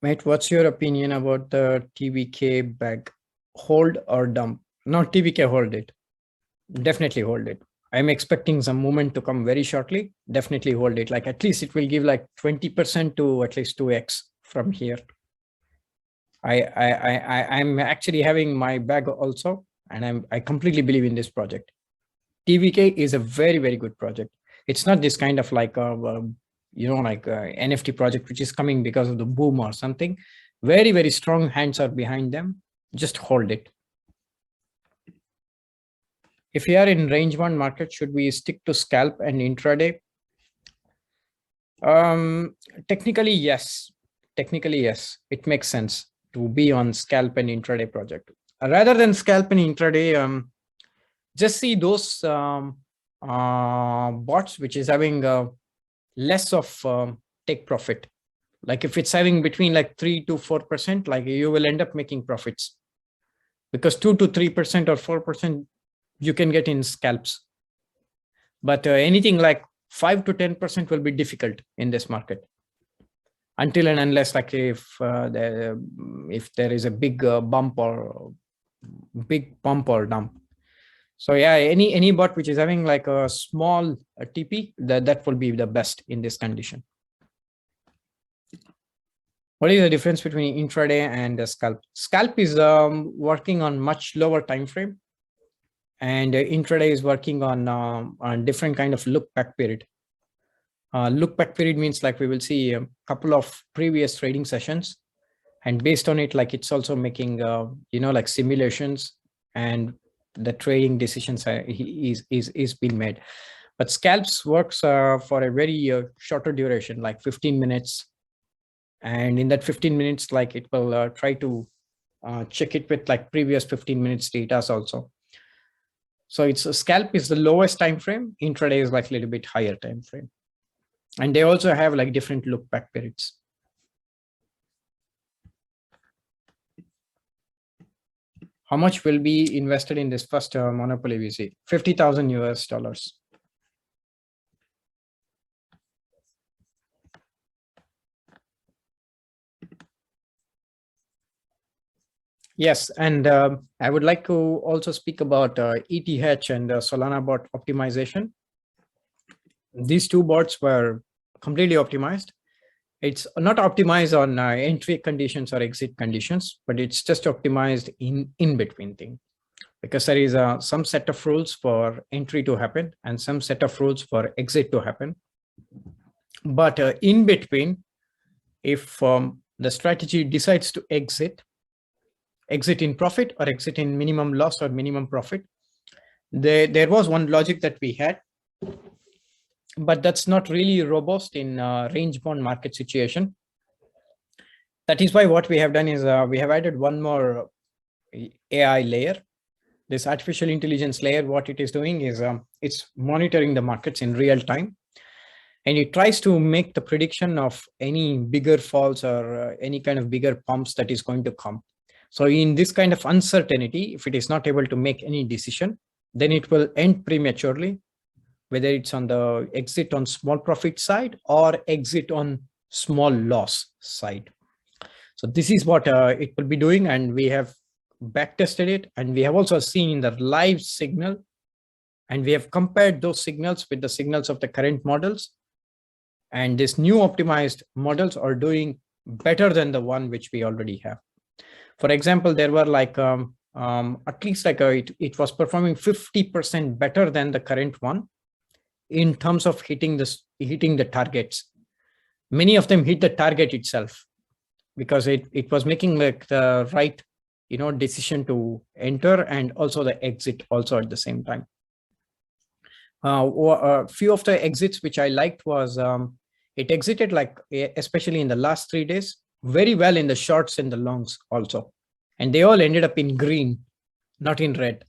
Mate, what's your opinion about the TVK bag? Hold or dump? Not TVK, hold it. Definitely hold it. I'm expecting some movement to come very shortly. Definitely hold it. Like at least it will give like 20% to at least 2x from here. I'm actually having my bag also, and I completely believe in this project. TVK is a very, very good project. It's not this kind of like NFT project which is coming because of the boom or something. Very, very strong hands are behind them. Just hold it. If we are in range one market, should we stick to scalp and intraday? Technically, yes. Technically, yes. It makes sense to be on scalp and intraday project. Rather than scalp and intraday, just see those bots which is having less of take profit. Like if it's having between like 3 to 4%, like you will end up making profits, because 2 to 3% or 4% you can get in scalps. But anything like 5 to 10% will be difficult in this market, until and unless like if there is a big bump or dump. So yeah, any bot which is having like a small TP, that will be the best in this condition. What is the difference between intraday and scalp? Scalp is working on much lower time frame, and intraday is working on different kind of look back period. Look back period means like we will see a couple of previous trading sessions, and based on it, like it's also making like simulations, and the trading decisions is being made. But scalps works for a very shorter duration, like 15 minutes, and in that 15 minutes, like it will try to check it with like previous 15 minutes data also. So it's a scalp is the lowest time frame. Intraday is like a little bit higher time frame, and they also have like different look back periods. How much will be invested in this first Monopoly VC? $50,000 US. Yes, and I would like to also speak about ETH and Solana bot optimization. These two bots were completely optimized. It's not optimized on entry conditions or exit conditions, but it's just optimized in between thing, because there is some set of rules for entry to happen and some set of rules for exit to happen. But in between, if the strategy decides to exit in profit or exit in minimum loss or minimum profit, there was one logic that we had, but that's not really robust in range bound market situation. That is why what we have done is we have added one more AI layer. This artificial intelligence layer, what it is doing is it's monitoring the markets in real time, and it tries to make the prediction of any bigger falls or any kind of bigger pumps that is going to come. So in this kind of uncertainty, if it is not able to make any decision, then it will end prematurely, whether it's on the exit on small profit side or exit on small loss side. So this is what it will be doing, and we have backtested it, and we have also seen the live signal, and we have compared those signals with the signals of the current models, and these new optimized models are doing better than the one which we already have. For example, there were like at least like it was performing 50% better than the current one in terms of hitting the targets. Many of them hit the target itself because it was making like the right decision to enter and also the exit also at the same time. A few of the exits which I liked was it exited like, especially in the last 3 days, very well in the shorts and the longs also. And they all ended up in green, not in red.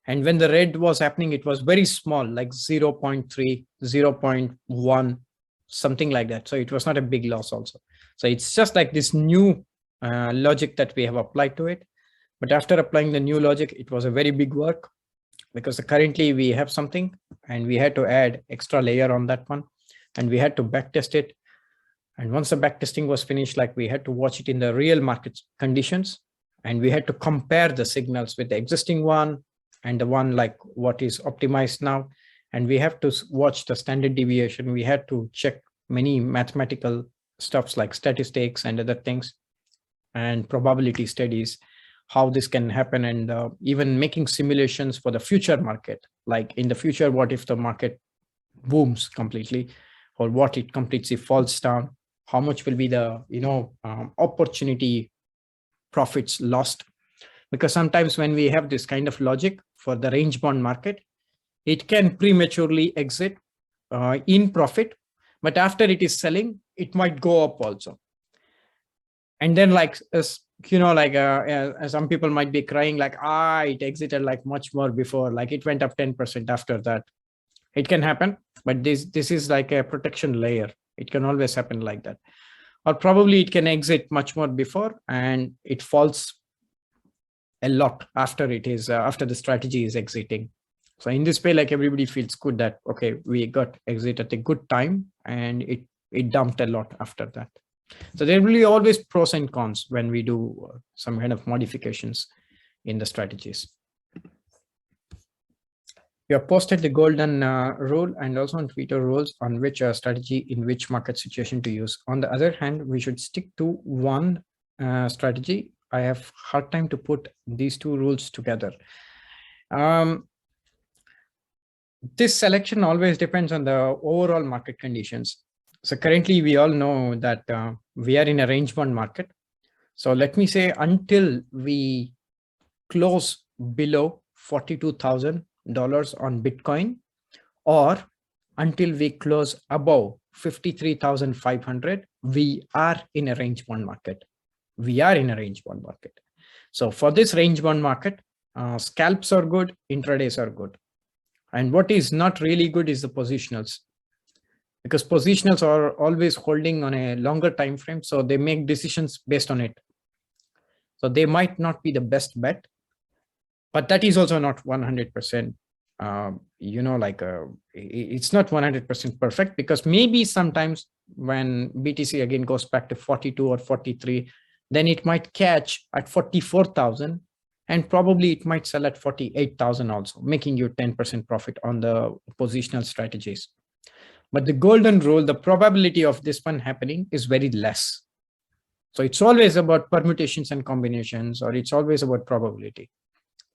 And when the red was happening, it was very small, like 0.3, 0.1, something like that. So it was not a big loss also. So it's just like this new logic that we have applied to it. But after applying the new logic, it was a very big work, because currently we have something and we had to add extra layer on that one, and we had to backtest it. And once the backtesting was finished, like we had to watch it in the real market conditions, and we had to compare the signals with the existing one and the one like what is optimized now. And we have to watch the standard deviation. We had to check many mathematical stuffs like statistics and other things and probability studies, how this can happen, and even making simulations for the future market. Like in the future, what if the market booms completely, or what it completely falls down? How much will be the opportunity profits lost? Because sometimes when we have this kind of logic for the range bound market, it can prematurely exit in profit, but after it is selling, it might go up also. And then like some people might be crying like, it exited like much more before, like it went up 10% after that. It can happen, but this is like a protection layer. It can always happen like that. Or probably it can exit much more before and it falls a lot after it is after the strategy is exiting. So in this way, like everybody feels good that, okay, we got exit at a good time and it dumped a lot after that. So there will be always pros and cons when we do some kind of modifications in the strategies. We have posted the golden rule and also on Twitter rules on which strategy in which market situation to use. On the other hand, we should stick to one strategy. I have hard time to put these two rules together. This selection always depends on the overall market conditions. So currently we all know that we are in a range bound market. So let me say until we close below $42,000 on Bitcoin, or until we close above 53,500, we are in a range bound market. We are in a range bound market. So for this range bound market, scalps are good, intradays are good. And what is not really good is the positionals, because positionals are always holding on a longer time frame. So they make decisions based on it. So they might not be the best bet, but that is also not 100%, it's not 100% perfect, because maybe sometimes when BTC again goes back to 42 or 43, then it might catch at 44,000 and probably it might sell at 48,000 also, making you 10% profit on the positional strategies. But the golden rule, the probability of this one happening is very less. So it's always about permutations and combinations, or it's always about probability.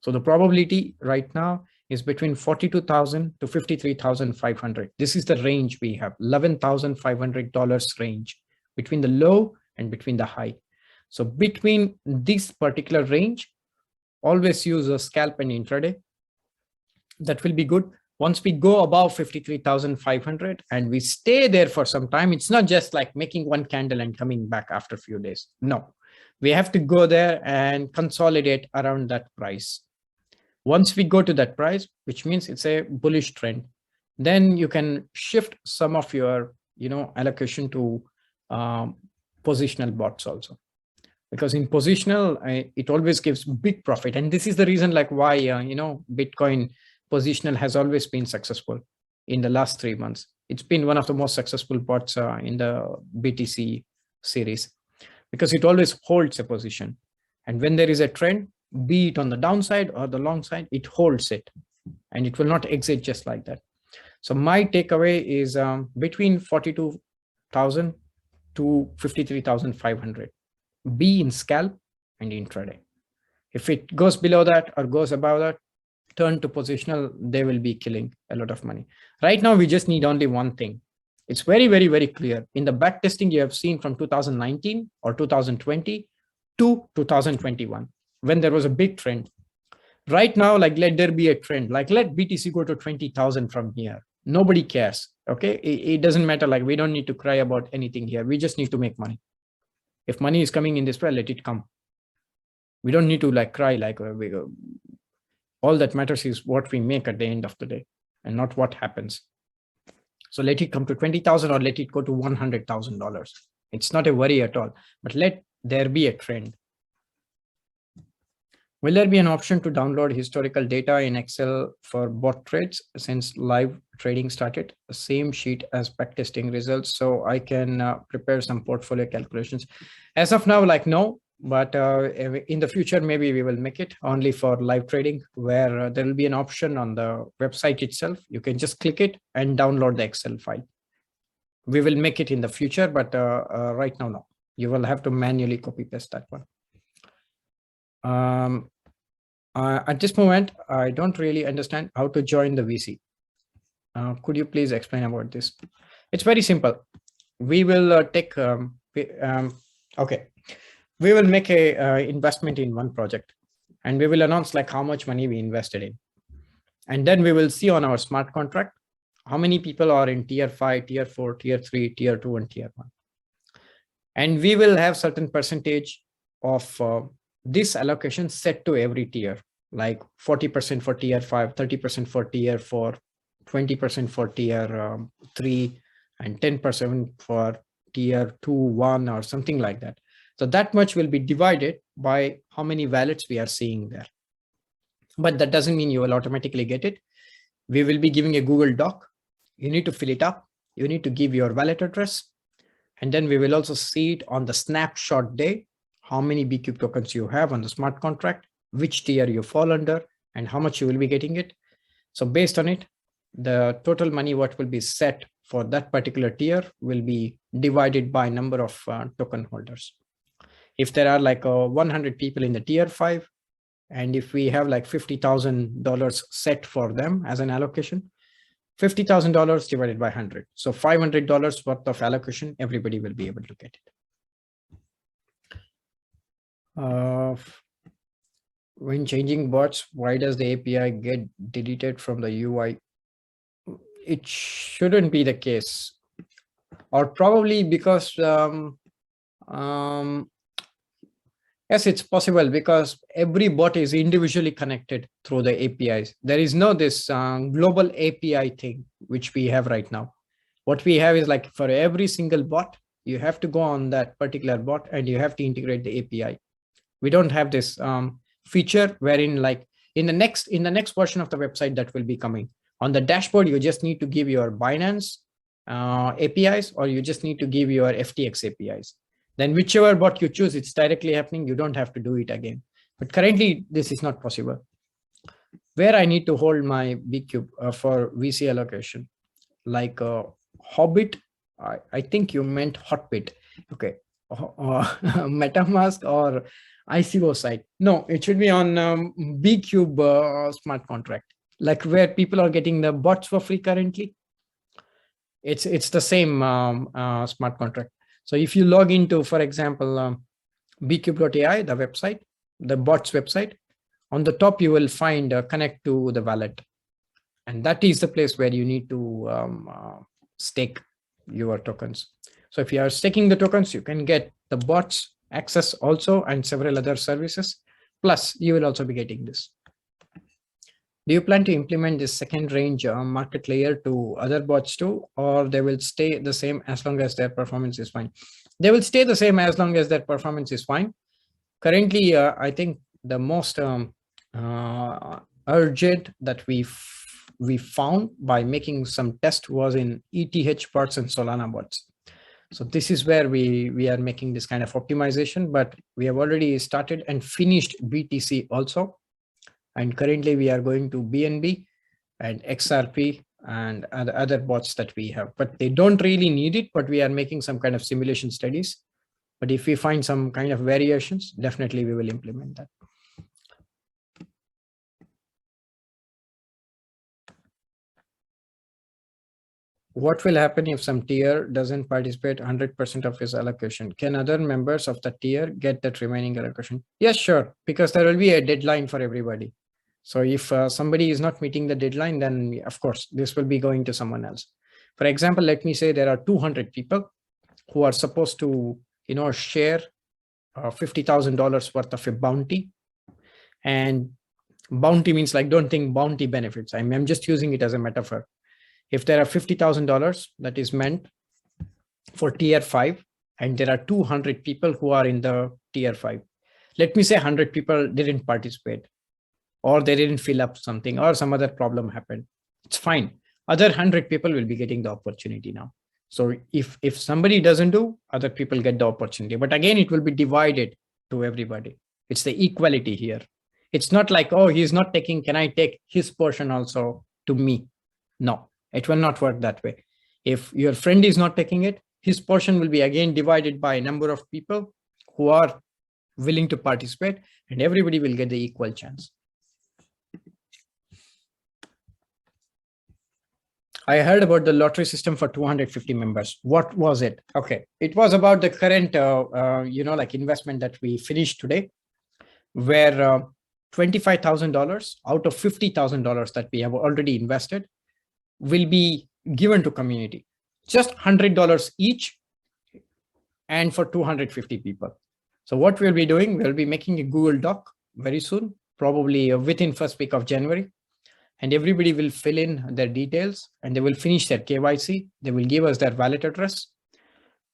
So the probability right now is between 42,000 to 53,500. This is the range we have, $11,500 range between the low and between the high. So between this particular range, always use a scalp and intraday. That will be good. Once we go above 53,500 and we stay there for some time, it's not just like making one candle and coming back after a few days. No, we have to go there and consolidate around that price. Once we go to that price, which means it's a bullish trend, then you can shift some of your, allocation to positional bots also. Because in positional, it always gives big profit. And this is the reason like why, Bitcoin positional has always been successful in the last 3 months. It's been one of the most successful bots in the BTC series because it always holds a position. And when there is a trend, be it on the downside or the long side, it holds it and it will not exit just like that. So my takeaway is between 42,000 to 53,500. Be in scalp and intraday. If it goes below that or goes above that, turn to positional, they will be killing a lot of money. Right now, we just need only one thing. It's very, very, very clear. In the back testing you have seen from 2019 or 2020 to 2021, when there was a big trend. Right now, like let there be a trend, like let BTC go to 20,000 from here. Nobody cares, okay? It doesn't matter, like we don't need to cry about anything here. We just need to make money. If money is coming in this way, let it come. We don't need to like cry, like all that matters is what we make at the end of the day and not what happens. So let it come to 20,000 or let it go to $100,000. It's not a worry at all, but let there be a trend. Will there be an option to download historical data in Excel for bot trades since live trading started? The same sheet as backtesting results, so I can prepare some portfolio calculations. As of now, like no, but in the future, maybe we will make it only for live trading where there will be an option on the website itself. You can just click it and download the Excel file. We will make it in the future, but right now, no. You will have to manually copy paste that one. At this moment, I don't really understand how to join the VC. Could you please explain about this? It's very simple. We will take, okay. We will make a investment in one project and we will announce like how much money we invested in. And then we will see on our smart contract, how many people are in tier 5, tier 4, tier 3, tier 2, and tier 1. And we will have certain percentage of this allocation set to every tier, like 40% for tier 5, 30% for tier 4, 20% for tier 3, and 10% for tier 2, 1, or something like that. So that much will be divided by how many wallets we are seeing there. But that doesn't mean you will automatically get it. We will be giving a Google Doc. You need to fill it up. You need to give your wallet address. And then we will also see it on the snapshot day, how many BCUBE tokens you have on the smart contract, which tier you fall under, and how much you will be getting it. So based on it, the total money what will be set for that particular tier will be divided by number of token holders. If there are like 100 people in the tier 5, and if we have like $50,000 set for them as an allocation, $50,000 divided by 100. So $500 worth of allocation, everybody will be able to get it. When changing bots, why does the API get deleted from the UI? It shouldn't be the case, or probably because yes, it's possible because every bot is individually connected through the APIs. There is no this global API thing, which we have right now. What we have is like for every single bot, you have to go on that particular bot and you have to integrate the API. We don't have this feature wherein like in the next version of the website that will be coming. On the dashboard, you just need to give your Binance APIs or you just need to give your FTX APIs. Then whichever bot you choose, it's directly happening. You don't have to do it again. But currently, this is not possible. Where I need to hold my BCUBE for VC allocation, like Hobbit, I think you meant Hotbit. Okay, MetaMask or ICO site. No, it should be on BCUBE smart contract. like where people are getting the bots for free currently. It's the same smart contract. So if you log into, for example, bcube.ai, the website, the bots website, on the top you will find connect to the wallet, and that is the place where you need to stake your tokens. So if you are staking the tokens, you can get the bots access also and several other services. Plus, you will also be getting this. Do you plan to implement this second range market layer to other bots too, or they will stay the same as long as their performance is fine? They will stay the same as long as their performance is fine. Currently, I think the most urgent that we found by making some test was in ETH bots and Solana bots. So this is where we are making this kind of optimization, but we have already started and finished BTC also. And currently we are going to BNB and XRP and other bots that we have, but they don't really need it, but we are making some kind of simulation studies. But if we find some kind of variations, definitely we will implement that. What will happen if some tier doesn't participate 100% of his allocation? Can other members of the tier get that remaining allocation? Yes, sure, because there will be a deadline for everybody. So if somebody is not meeting the deadline, then of course, this will be going to someone else. For example, let me say there are 200 people who are supposed to, share $50,000 worth of a bounty. And bounty means, like, don't think bounty benefits. I'm just using it as a metaphor. If there are $50,000 that is meant for tier 5, and there are 200 people who are in the tier 5, let me say 100 people didn't participate, or they didn't fill up something, or some other problem happened. It's fine. Other 100 people will be getting the opportunity now. So if somebody doesn't do, other people get the opportunity. But again, it will be divided to everybody. It's the equality here. It's not like, oh, he's not taking, can I take his portion also to me? No, it will not work that way. If your friend is not taking it, his portion will be again divided by a number of people who are willing to participate, and everybody will get the equal chance. I heard about the lottery system for 250 members. What was it? Okay, it was about the current, like investment that we finished today, where $25,000 out of $50,000 that we have already invested will be given to community, just $100 each, and for 250 people. So what we'll be doing, we'll be making a Google Doc very soon, probably within first week of January. And everybody will fill in their details, and they will finish their KYC. They will give us their wallet address.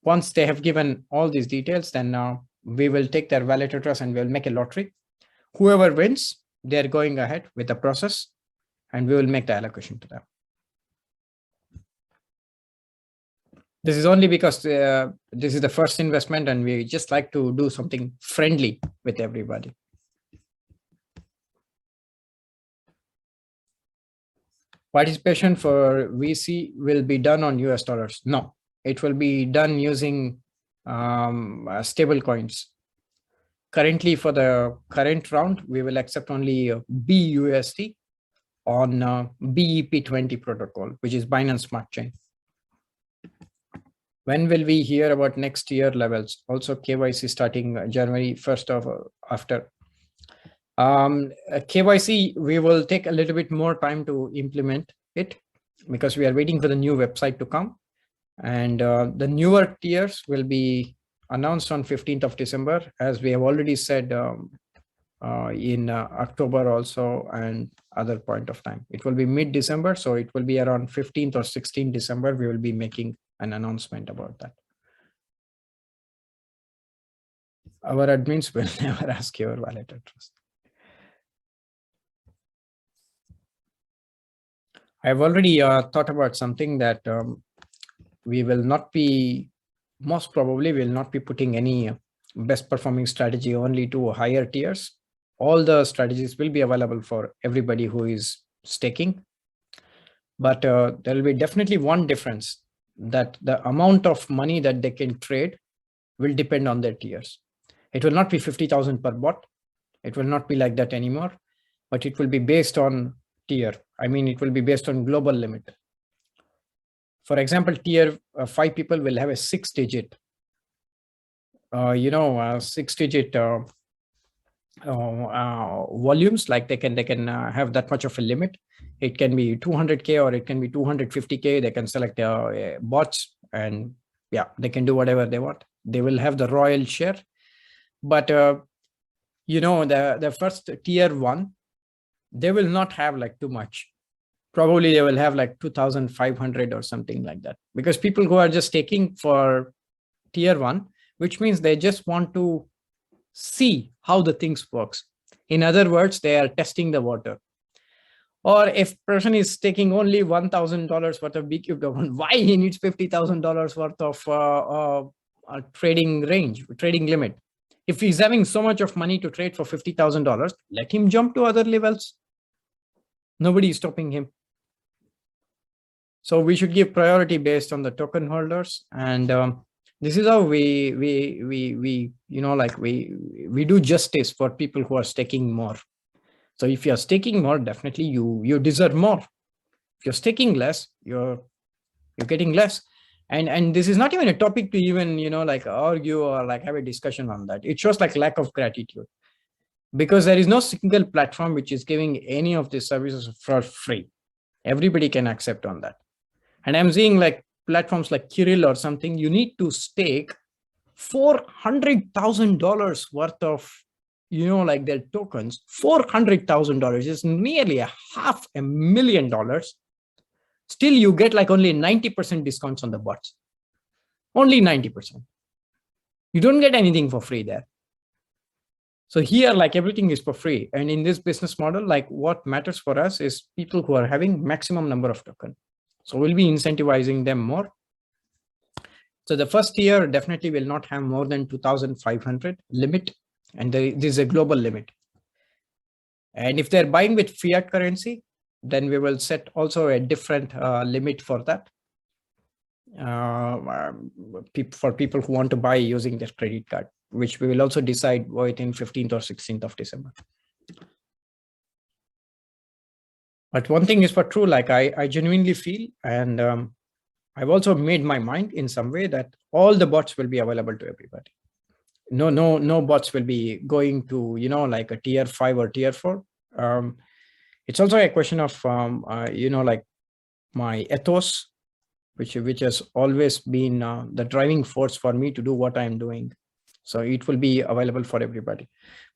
Once they have given all these details, then we will take their wallet address and we'll make a lottery. Whoever wins, they're going ahead with the process, and we will make the allocation to them. This is only because this is the first investment, and we just like to do something friendly with everybody. Participation for VC will be done on US dollars. No, it will be done using stable coins. Currently, for the current round, we will accept only BUSD on BEP20 protocol, which is Binance Smart Chain. When will we hear about next year levels? Also, KYC starting January 1st of after. KYC, we will take a little bit more time to implement it because we are waiting for the new website to come. And the newer tiers will be announced on 15th of December, as we have already said in October also and other point of time. It will be mid-December, so it will be around 15th or 16th December. We will be making an announcement about that. Our admins will never ask your wallet address. I've already thought about something that we will not be, most probably will not be putting any best performing strategy only to higher tiers. All the strategies will be available for everybody who is staking. But there will be definitely one difference, that the amount of money that they can trade will depend on their tiers. It will not be 50,000 per bot. It will not be like that anymore, but it will be based on tier. I mean, it will be based on global limit. For example, tier 5 people will have a 6-digit, 6-digit volumes. Like they can have that much of a limit. It can be 200K or it can be 250K. They can select bots, and yeah, they can do whatever they want. They will have the royal share. But the first tier 1, they will not have like too much. Probably they will have like 2,500 or something like that, because people who are just taking for tier 1, which means they just want to see how the things works. In other words, they are testing the water. Or if person is taking only $1,000 worth of BCUBE token, why he needs $50,000 worth of trading limit? If he's having so much of money to trade for $50,000, let him jump to other levels. Nobody is stopping him. So we should give priority based on the token holders, and this is how we do justice for people who are staking more. So if you're staking more, definitely you deserve more. If you're staking less, you're getting less. And this is not even a topic to even argue or like have a discussion on that. It shows like lack of gratitude, because there is no single platform which is giving any of these services for free. Everybody can accept on that. And I'm seeing like platforms like Kirill or something, you need to stake $400,000 worth of, their tokens. $400,000 is nearly $500,000. Still, you get like only 90% discounts on the bots. Only 90%. You don't get anything for free there. So here, like everything is for free. And in this business model, like what matters for us is people who are having maximum number of tokens. So we'll be incentivizing them more. So the first year definitely will not have more than 2,500 limit. And this is a global limit. And if they're buying with fiat currency, then we will set also a different limit for that. For people who want to buy using their credit card, which we will also decide within 15th or 16th of December. But one thing is for true, like I genuinely feel, and I've also made my mind in some way that all the bots will be available to everybody. No bots will be going to, like a tier 5 or tier 4. It's also a question of, like my ethos, which has always been the driving force for me to do what I'm doing. So it will be available for everybody.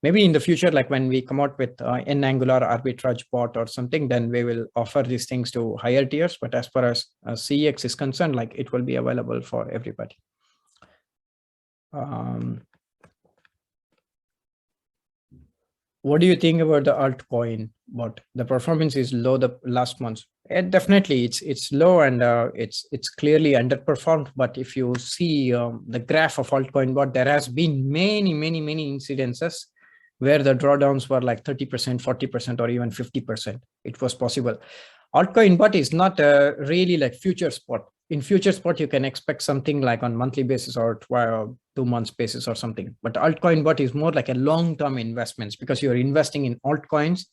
Maybe in the future, like when we come out with N-angular arbitrage bot or something, then we will offer these things to higher tiers. But as far as CEX is concerned, like it will be available for everybody. What do you think about the altcoin bot? The performance is low the last month. Definitely, it's low, and it's clearly underperformed. But if you see the graph of altcoin bot, there has been many incidences where the drawdowns were like 30%, 40%, or even 50%. It was possible. Altcoin bot is not really like future spot. In future spot, you can expect something like on monthly basis or 2 months basis or something. But altcoin bot is more like a long-term investments, because you're investing in altcoins,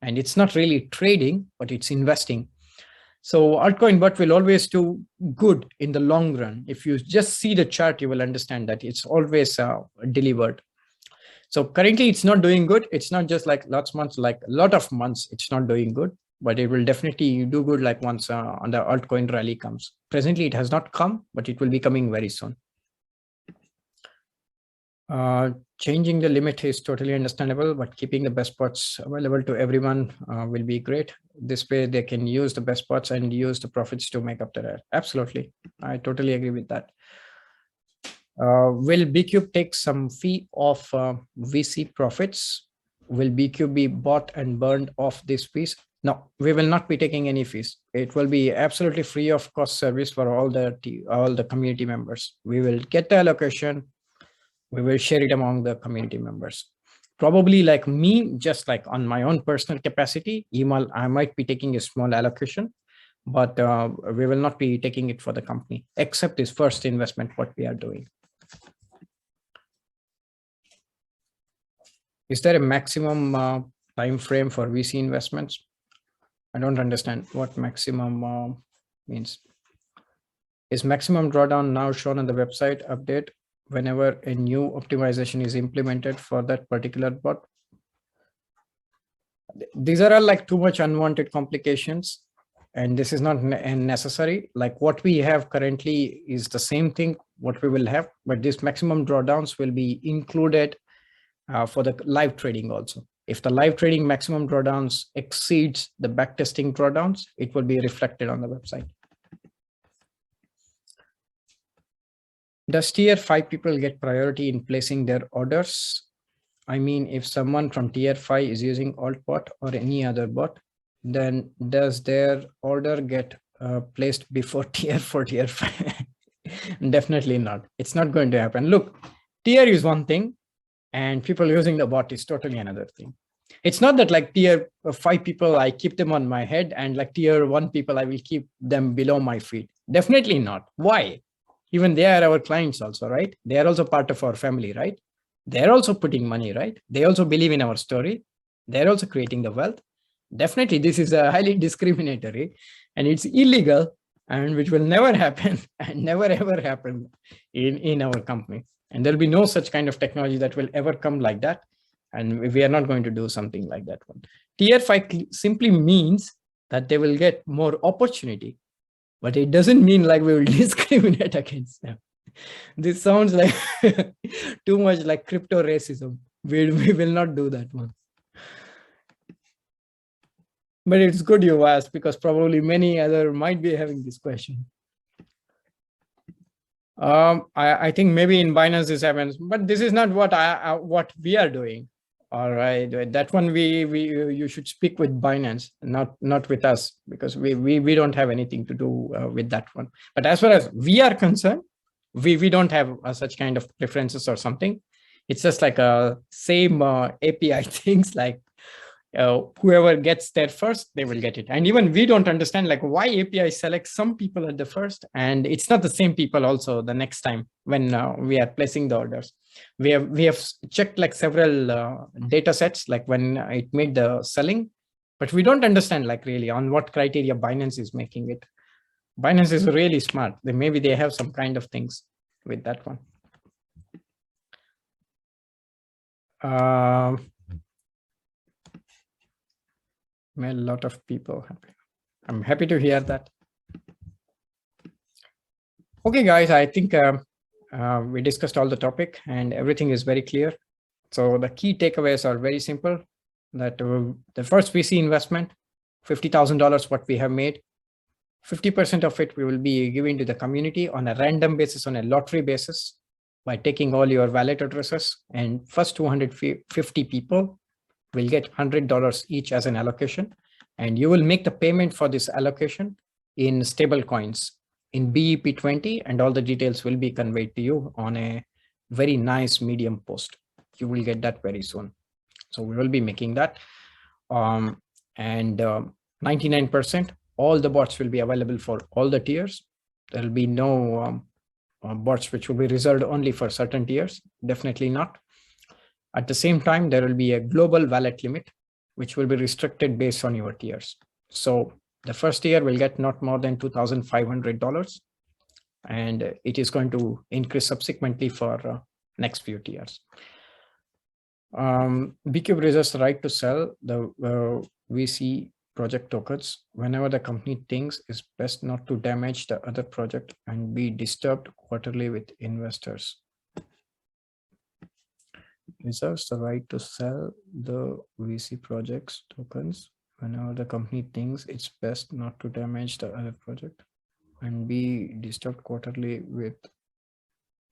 and it's not really trading, but it's investing. So altcoin bot will always do good in the long run. If you just see the chart, you will understand that it's always delivered. So currently it's not doing good. It's not just like last month, like a lot of months, it's not doing good, but it will definitely do good like once on the altcoin rally comes. Presently, it has not come, but it will be coming very soon. Changing the limit is totally understandable, but keeping the best spots available to everyone will be great. This way they can use the best spots and use the profits to make up the rest. Absolutely. I totally agree with that. Will BCUBE take some fee of VC profits? Will BCUBE be bought and burned off these fees? No, we will not be taking any fees. It will be absolutely free of cost service for all the community members. We will get the allocation. We will share it among the community members. Probably like me, just like on my own personal capacity, I might be taking a small allocation, but we will not be taking it for the company, except this first investment, what we are doing. Is there a maximum time frame for VC investments? I don't understand what maximum means. Is maximum drawdown now shown on the website update whenever a new optimization is implemented for that particular bot? These are all like too much unwanted complications, and this is not necessary. Like what we have currently is the same thing what we will have, but these maximum drawdowns will be included for the live trading also. If the live trading maximum drawdowns exceeds the backtesting drawdowns, it will be reflected on the website. Does tier 5 people get priority in placing their orders? I mean, if someone from tier 5 is using Altbot or any other bot, then does their order get placed before tier 4, tier 5? Definitely not. It's not going to happen. Look, tier is one thing, and people using the bot is totally another thing. It's not that like tier 5 people, I keep them on my head, and like tier 1 people, I will keep them below my feet. Definitely not. Why? Even they are our clients also, right? They are also part of our family, right? They're also putting money, right? They also believe in our story. They're also creating the wealth. Definitely, this is a highly discriminatory, and it's illegal, and which will never happen and never ever happen in our company. And there'll be no such kind of technology that will ever come like that. And we are not going to do something like that one. Tier 5 simply means that they will get more opportunity, but it doesn't mean like we will discriminate against them. This sounds like too much like crypto racism. We will not do that one. But it's good you asked, because probably many other might be having this question. I think maybe in Binance this happens, but this is not what we are doing. All right, that one you should speak with Binance, not with us, because we don't have anything to do with that one. But as far as we are concerned, we don't have such kind of preferences or something. It's just like a same API things, like whoever gets there first, they will get it. And even we don't understand like why API selects some people at the first, and it's not the same people also the next time when we are placing the orders. We have checked like several data sets, like when it made the selling, but we don't understand like really on what criteria Binance is making it. Binance is really smart. Maybe they have some kind of things with that one. Made a lot of people happy. I'm happy to hear that. Okay, guys, I think we discussed all the topic and everything is very clear. So the key takeaways are very simple. That the first VC investment, $50,000 what we have made, 50% of it we will be giving to the community on a random basis, on a lottery basis, by taking all your wallet addresses, and first 250 people will get $100 each as an allocation, and you will make the payment for this allocation in stable coins in BEP20, and all the details will be conveyed to you on a very nice Medium post. You will get that very soon. So we will be making that, and 99%, all the bots will be available for all the tiers. There will be no bots which will be reserved only for certain tiers. Definitely not. At the same time, there will be a global wallet limit, which will be restricted based on your tiers. So the first tier will get not more than $2,500, and it is going to increase subsequently for next few tiers. BCUBE reserves the right to sell the VC project tokens whenever the company thinks it's best not to damage the other project and be disturbed quarterly with investors. Reserves the right to sell the VC projects tokens whenever the company thinks it's best not to damage the other project and be disturbed quarterly with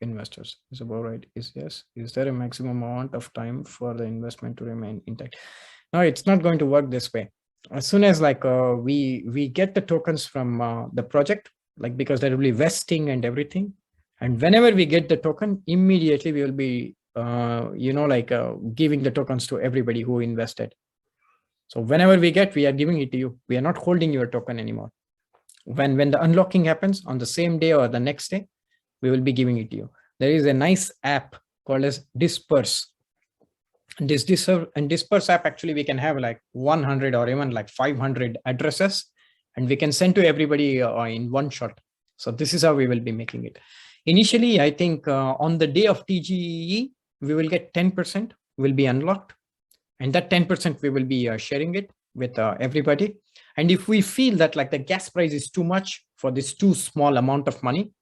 investors. Is about right? Is yes. Is there a maximum amount of time for the investment to remain intact? No, it's not going to work this way. As soon as like we get the tokens from the project, like because there will be vesting and everything, and whenever we get the token, immediately we will be giving the tokens to everybody who invested. So whenever we get, we are giving it to you. We are not holding your token anymore. When the unlocking happens on the same day or the next day, we will be giving it to you. There is a nice app called as Disperse. And disperse app, actually, we can have like 100 or even like 500 addresses, and we can send to everybody in one shot. So this is how we will be making it. Initially, I think on the day of TGE, we will get 10% will be unlocked. And that 10% we will be sharing it with everybody. And if we feel that like the gas price is too much for this too small amount of money,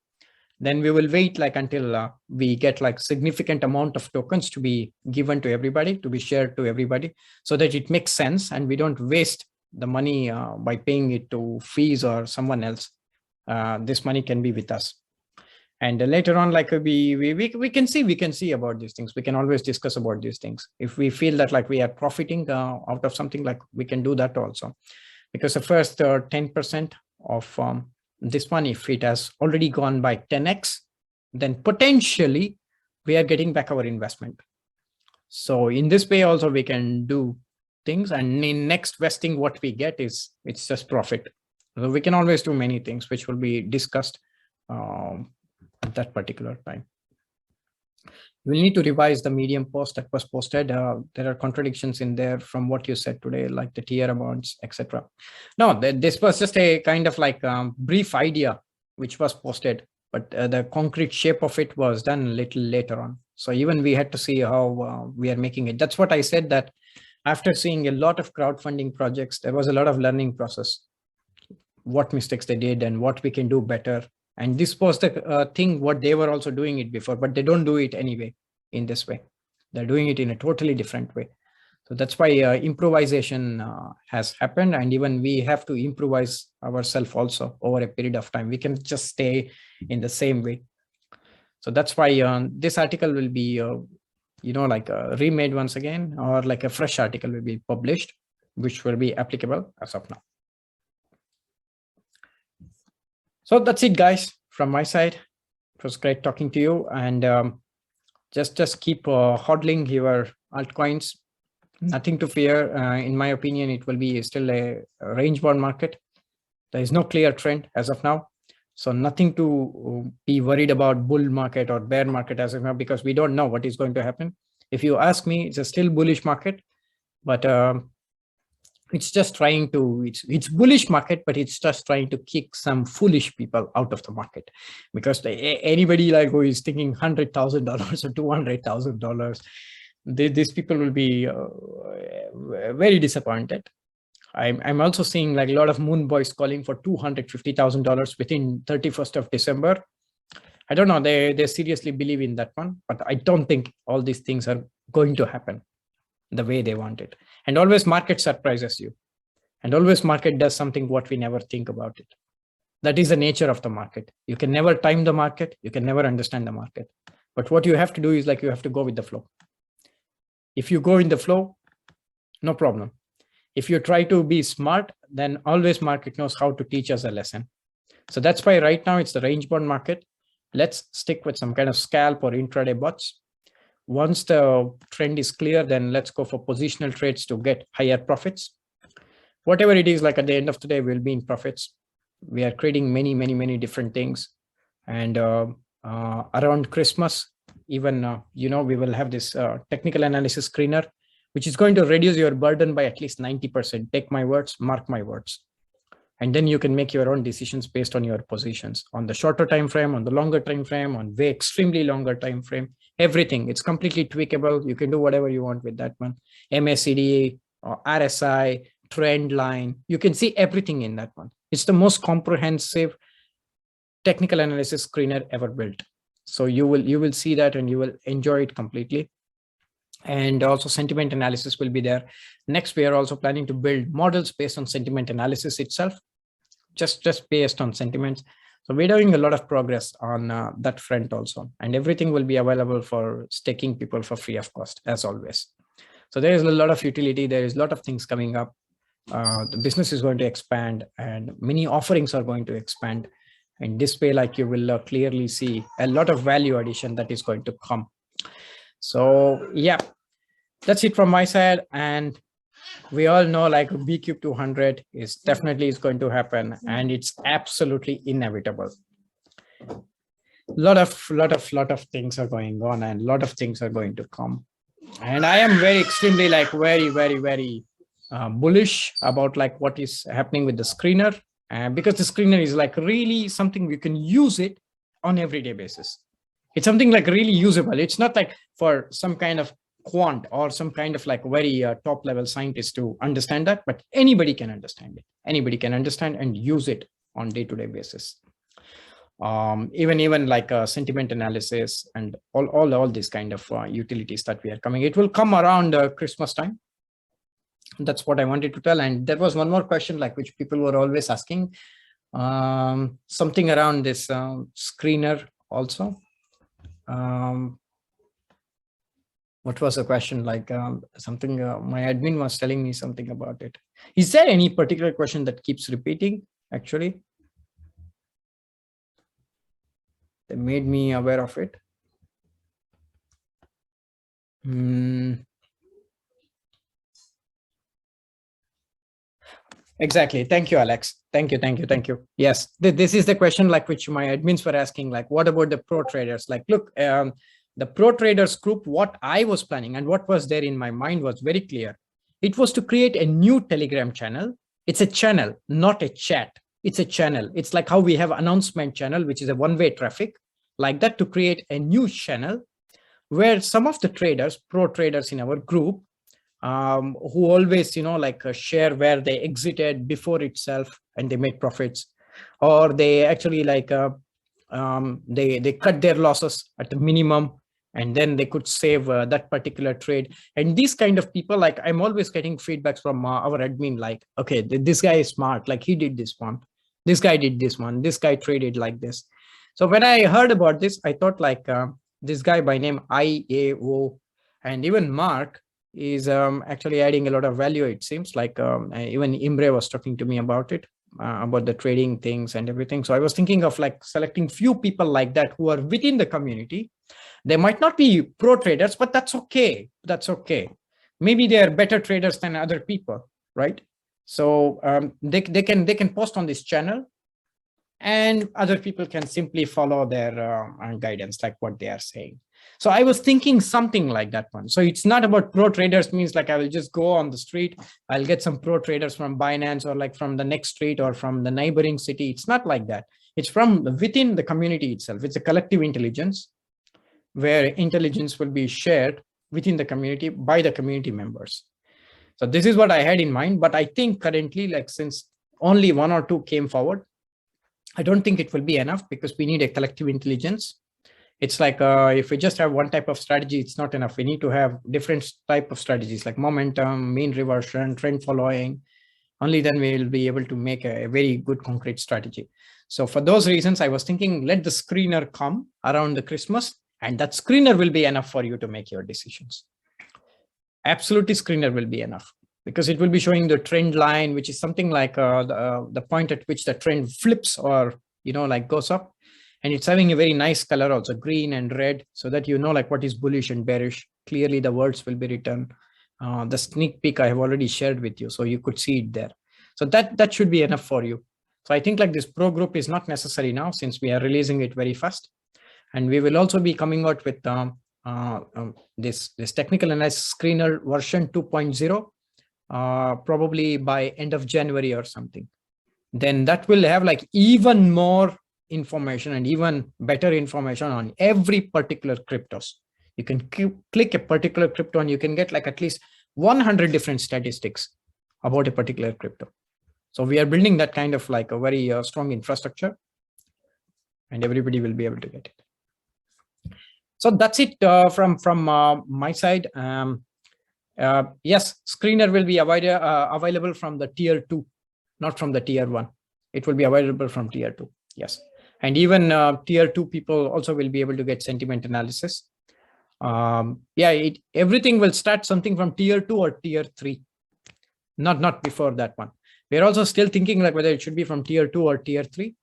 then we will wait like until we get like significant amount of tokens to be given to everybody, to be shared to everybody, so that it makes sense and we don't waste the money by paying it to fees or someone else. This money can be with us. And later on, like we can see about these things. We can always discuss about these things. If we feel that like we are profiting out of something, like we can do that also. Because the first 10% of this one, if it has already gone by 10x, then potentially we are getting back our investment. So in this way also we can do things, and in next vesting what we get is, it's just profit. So we can always do many things which will be discussed at that particular time. We'll need to revise the Medium post that was posted. There are contradictions in there from what you said today, like the tier amounts, etc. No, this was just a kind of like brief idea which was posted, but the concrete shape of it was done a little later on. So even we had to see how we are making it. That's what I said, that after seeing a lot of crowdfunding projects, there was a lot of learning process, what mistakes they did and what we can do better. And this was the thing what they were also doing it before, but they don't do it anyway in this way. They're doing it in a totally different way. So that's why improvisation has happened, and even we have to improvise ourselves also over a period of time. We can just stay in the same way. So that's why this article will be, like remade once again, or like a fresh article will be published, which will be applicable as of now. So that's it, guys, from my side. It was great talking to you, and just keep hodling your altcoins. Nothing to fear. In my opinion, it will be still a range-bound market. There is no clear trend as of now. So nothing to be worried about bull market or bear market as of now, because we don't know what is going to happen. If you ask me, it's a still bullish market, but it's just trying to, it's bullish market, but it's just trying to kick some foolish people out of the market, because anybody like who is thinking $100,000 or $200,000, these people will be very disappointed. I'm also seeing like a lot of moon boys calling for $250,000 within 31st of December. I don't know, they seriously believe in that one, but I don't think all these things are going to happen the way they want it. And always market surprises you, and always market does something what we never think about it. That is the nature of the market. You can never time the market. You can never understand the market. But what you have to do is like, you have to go with the flow. If you go in the flow, no problem. If you try to be smart, then always market knows how to teach us a lesson. So that's why right now it's the range bound market. Let's stick with some kind of scalp or intraday bots. Once the trend is clear, then let's go for positional trades to get higher profits. Whatever it is, like at the end of the day, we'll be in profits. We are creating many different things. And around Christmas, even, we will have this technical analysis screener, which is going to reduce your burden by at least 90%. Take my words, mark my words. And then you can make your own decisions based on your positions on the shorter time frame, on the longer time frame, on way extremely longer time frame. Everything, it's completely tweakable. You can do whatever you want with that one. MACD, or RSI, trend line. You can see everything in that one. It's the most comprehensive technical analysis screener ever built. So you will see that and you will enjoy it completely. And also sentiment analysis will be there. Next, we are also planning to build models based on sentiment analysis itself, just based on sentiments. So we're doing a lot of progress on that front also, and everything will be available for staking people for free of cost, as always. So there is a lot of utility. There is a lot of things coming up. The business is going to expand, and many offerings are going to expand. In this way, like you will clearly see a lot of value addition that is going to come. So yeah, that's it from my side. And we all know like BCUBE 200 is definitely going to happen, and it's absolutely inevitable. Lot of things are going on, and a lot of things are going to come. And I am very extremely like very bullish about like what is happening with the screener, because the screener is like really something you can use it on everyday basis. It's something like really usable. It's not like for some kind of quant or some kind of like very top level scientist to understand that, but anybody can understand it. Anybody can understand and use it on day-to-day basis. Even like sentiment analysis and all these kind of utilities that we are coming. It will come around Christmas time. That's what I wanted to tell. And there was one more question like which people were always asking, something around this screener also. What was the question? Like something my admin was telling me something about it. Is there any particular question that keeps repeating actually? They made me aware of it. Exactly. Thank you, Alex. Thank you. Yes, this is the question like which my admins were asking, like, what about the pro traders? Like, look, the pro traders group, what I was planning and what was there in my mind was very clear. It was to create a new Telegram channel. It's a channel, not a chat. It's a channel. It's like how we have announcement channel, which is a one-way traffic, like that, to create a new channel where some of the traders, pro traders in our group, who always, like share where they exited before itself and they made profits, or they actually like they cut their losses at the minimum and then they could save that particular trade. And these kind of people, like I'm always getting feedbacks from our admin, like, okay, this guy is smart, like he did this one, this guy did this one, this guy traded like this. So when I heard about this, I thought like this guy by name IAO and even Mark is actually adding a lot of value. It seems like even Imre was talking to me about it, about the trading things and everything. So I was thinking of like selecting few people like that who are within the community. They might not be pro traders, but that's okay. That's okay. Maybe they are better traders than other people, right? So they can post on this channel, and other people can simply follow their guidance, like what they are saying. So I was thinking something like that one. So it's not about pro traders means like I will just go on the street, I'll get some pro traders from Binance or like from the next street or from the neighboring city. It's not like that. It's from within the community itself. It's a collective intelligence where intelligence will be shared within the community by the community members. So this is what I had in mind. But I think currently, like since only one or two came forward, I don't think it will be enough because we need a collective intelligence. It's like if we just have one type of strategy, it's not enough. We need to have different type of strategies like momentum, mean reversion, trend following. Only then we will be able to make a very good concrete strategy. So for those reasons, I was thinking, let the screener come around the Christmas, and that screener will be enough for you to make your decisions. Absolutely, screener will be enough because it will be showing the trend line, which is something like the point at which the trend flips or, like goes up. And it's having a very nice color also, green and red, so that like what is bullish and bearish. Clearly, the words will be written. The sneak peek I have already shared with you, so you could see it there. So that should be enough for you. So I think like this pro group is not necessary now since we are releasing it very fast. And we will also be coming out with this technical analysis screener version 2.0, probably by end of January or something. Then that will have like even more information and even better information on every particular cryptos. You can click a particular crypto and you can get like at least 100 different statistics about a particular crypto. So we are building that kind of like a very strong infrastructure, and everybody will be able to get it. So that's it from my side. Yes, screener will be available from the tier 2, not from the tier 1. It will be available from tier 2. Yes. And even tier 2 people also will be able to get sentiment analysis. Everything will start something from tier 2 or tier 3, not before that one. We're also still thinking like whether it should be from tier 2 or tier 3.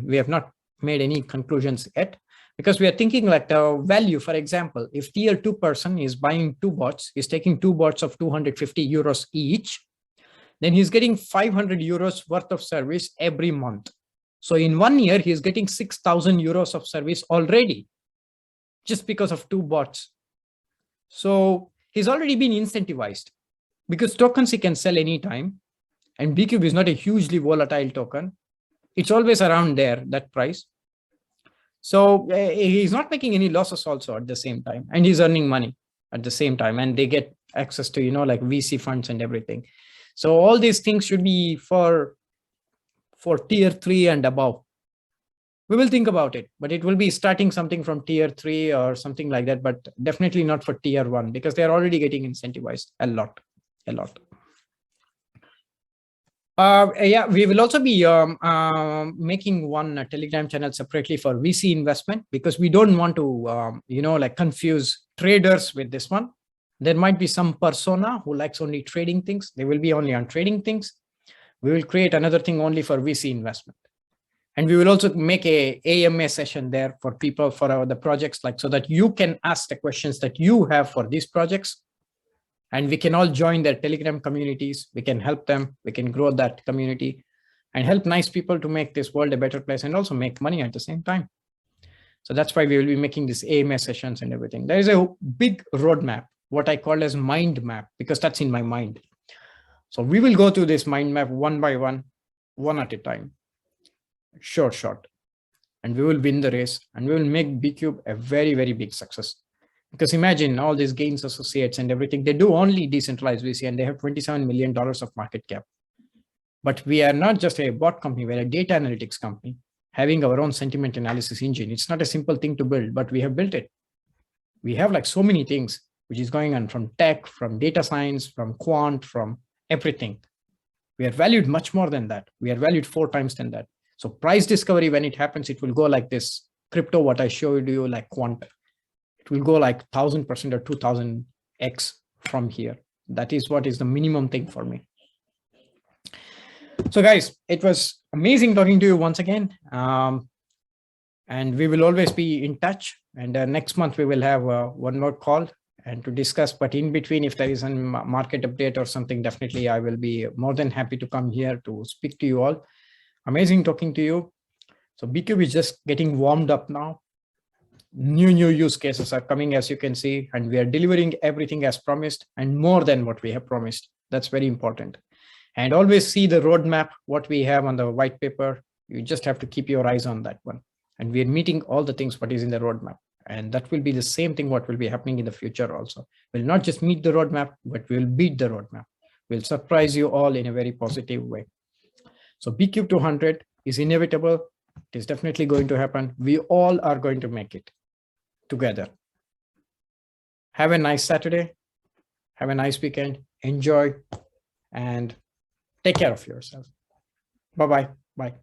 We have not made any conclusions yet because we are thinking like the value. For example, if tier 2 person is buying 2 bots, is taking 2 bots of 250 euros each, then he's getting 500 euros worth of service every month. So in 1 year, he's getting 6,000 euros of service already, just because of 2 bots. So he's already been incentivized because tokens he can sell anytime. And BCUBE is not a hugely volatile token. It's always around there, that price. So he's not making any losses also at the same time. And he's earning money at the same time. And they get access to, like VC funds and everything. So all these things should be for tier 3 and above. We will think about it, but it will be starting something from tier 3 or something like that, but definitely not for tier 1 because they're already getting incentivized a lot. Yeah, we will also be making one Telegram channel separately for VC investment because we don't want to, like confuse traders with this one. There might be some persona who likes only trading things. They will be only on trading things. We will create another thing only for VC investment. And we will also make a AMA session there for people for the projects, like so that you can ask the questions that you have for these projects. And we can all join their Telegram communities. We can help them. We can grow that community and help nice people to make this world a better place and also make money at the same time. So that's why we will be making these AMA sessions and everything. There is a big roadmap, what I call as mind map, because that's in my mind. So we will go through this mind map one by one at a time, short, and we will win the race and we will make BCUBE a very, very big success. Because imagine all these Gains Associates and everything, they do only decentralized VC and they have $27 million of market cap. But we are not just a bot company, we're a data analytics company having our own sentiment analysis engine. It's not a simple thing to build, but we have built it. We have like so many things which is going on from tech, from data science, from quant, from everything. We are valued much more than that. We are valued 4 times than that. So price discovery, when it happens, it will go like this. Crypto, what I showed you, like Quant, it will go like 1000% or 2000x from here. That is what is the minimum thing for me. So guys, it was amazing talking to you once again. And we will always be in touch. And next month we will have one more call and to discuss. But in between, if there is a market update or something, definitely I will be more than happy to come here to speak to you all. Amazing talking to you. So BCUBE is just getting warmed up now. New use cases are coming, as you can see, and we are delivering everything as promised and more than what we have promised. That's very important. And always see the roadmap, what we have on the white paper. You just have to keep your eyes on that one. And we are meeting all the things what is in the roadmap. And that will be the same thing what will be happening in the future also. We'll not just meet the roadmap, but we'll beat the roadmap. We'll surprise you all in a very positive way. So BCUBE 200 is inevitable. It is definitely going to happen. We all are going to make it together. Have a nice Saturday. Have a nice weekend. Enjoy and take care of yourself. Bye-bye. Bye.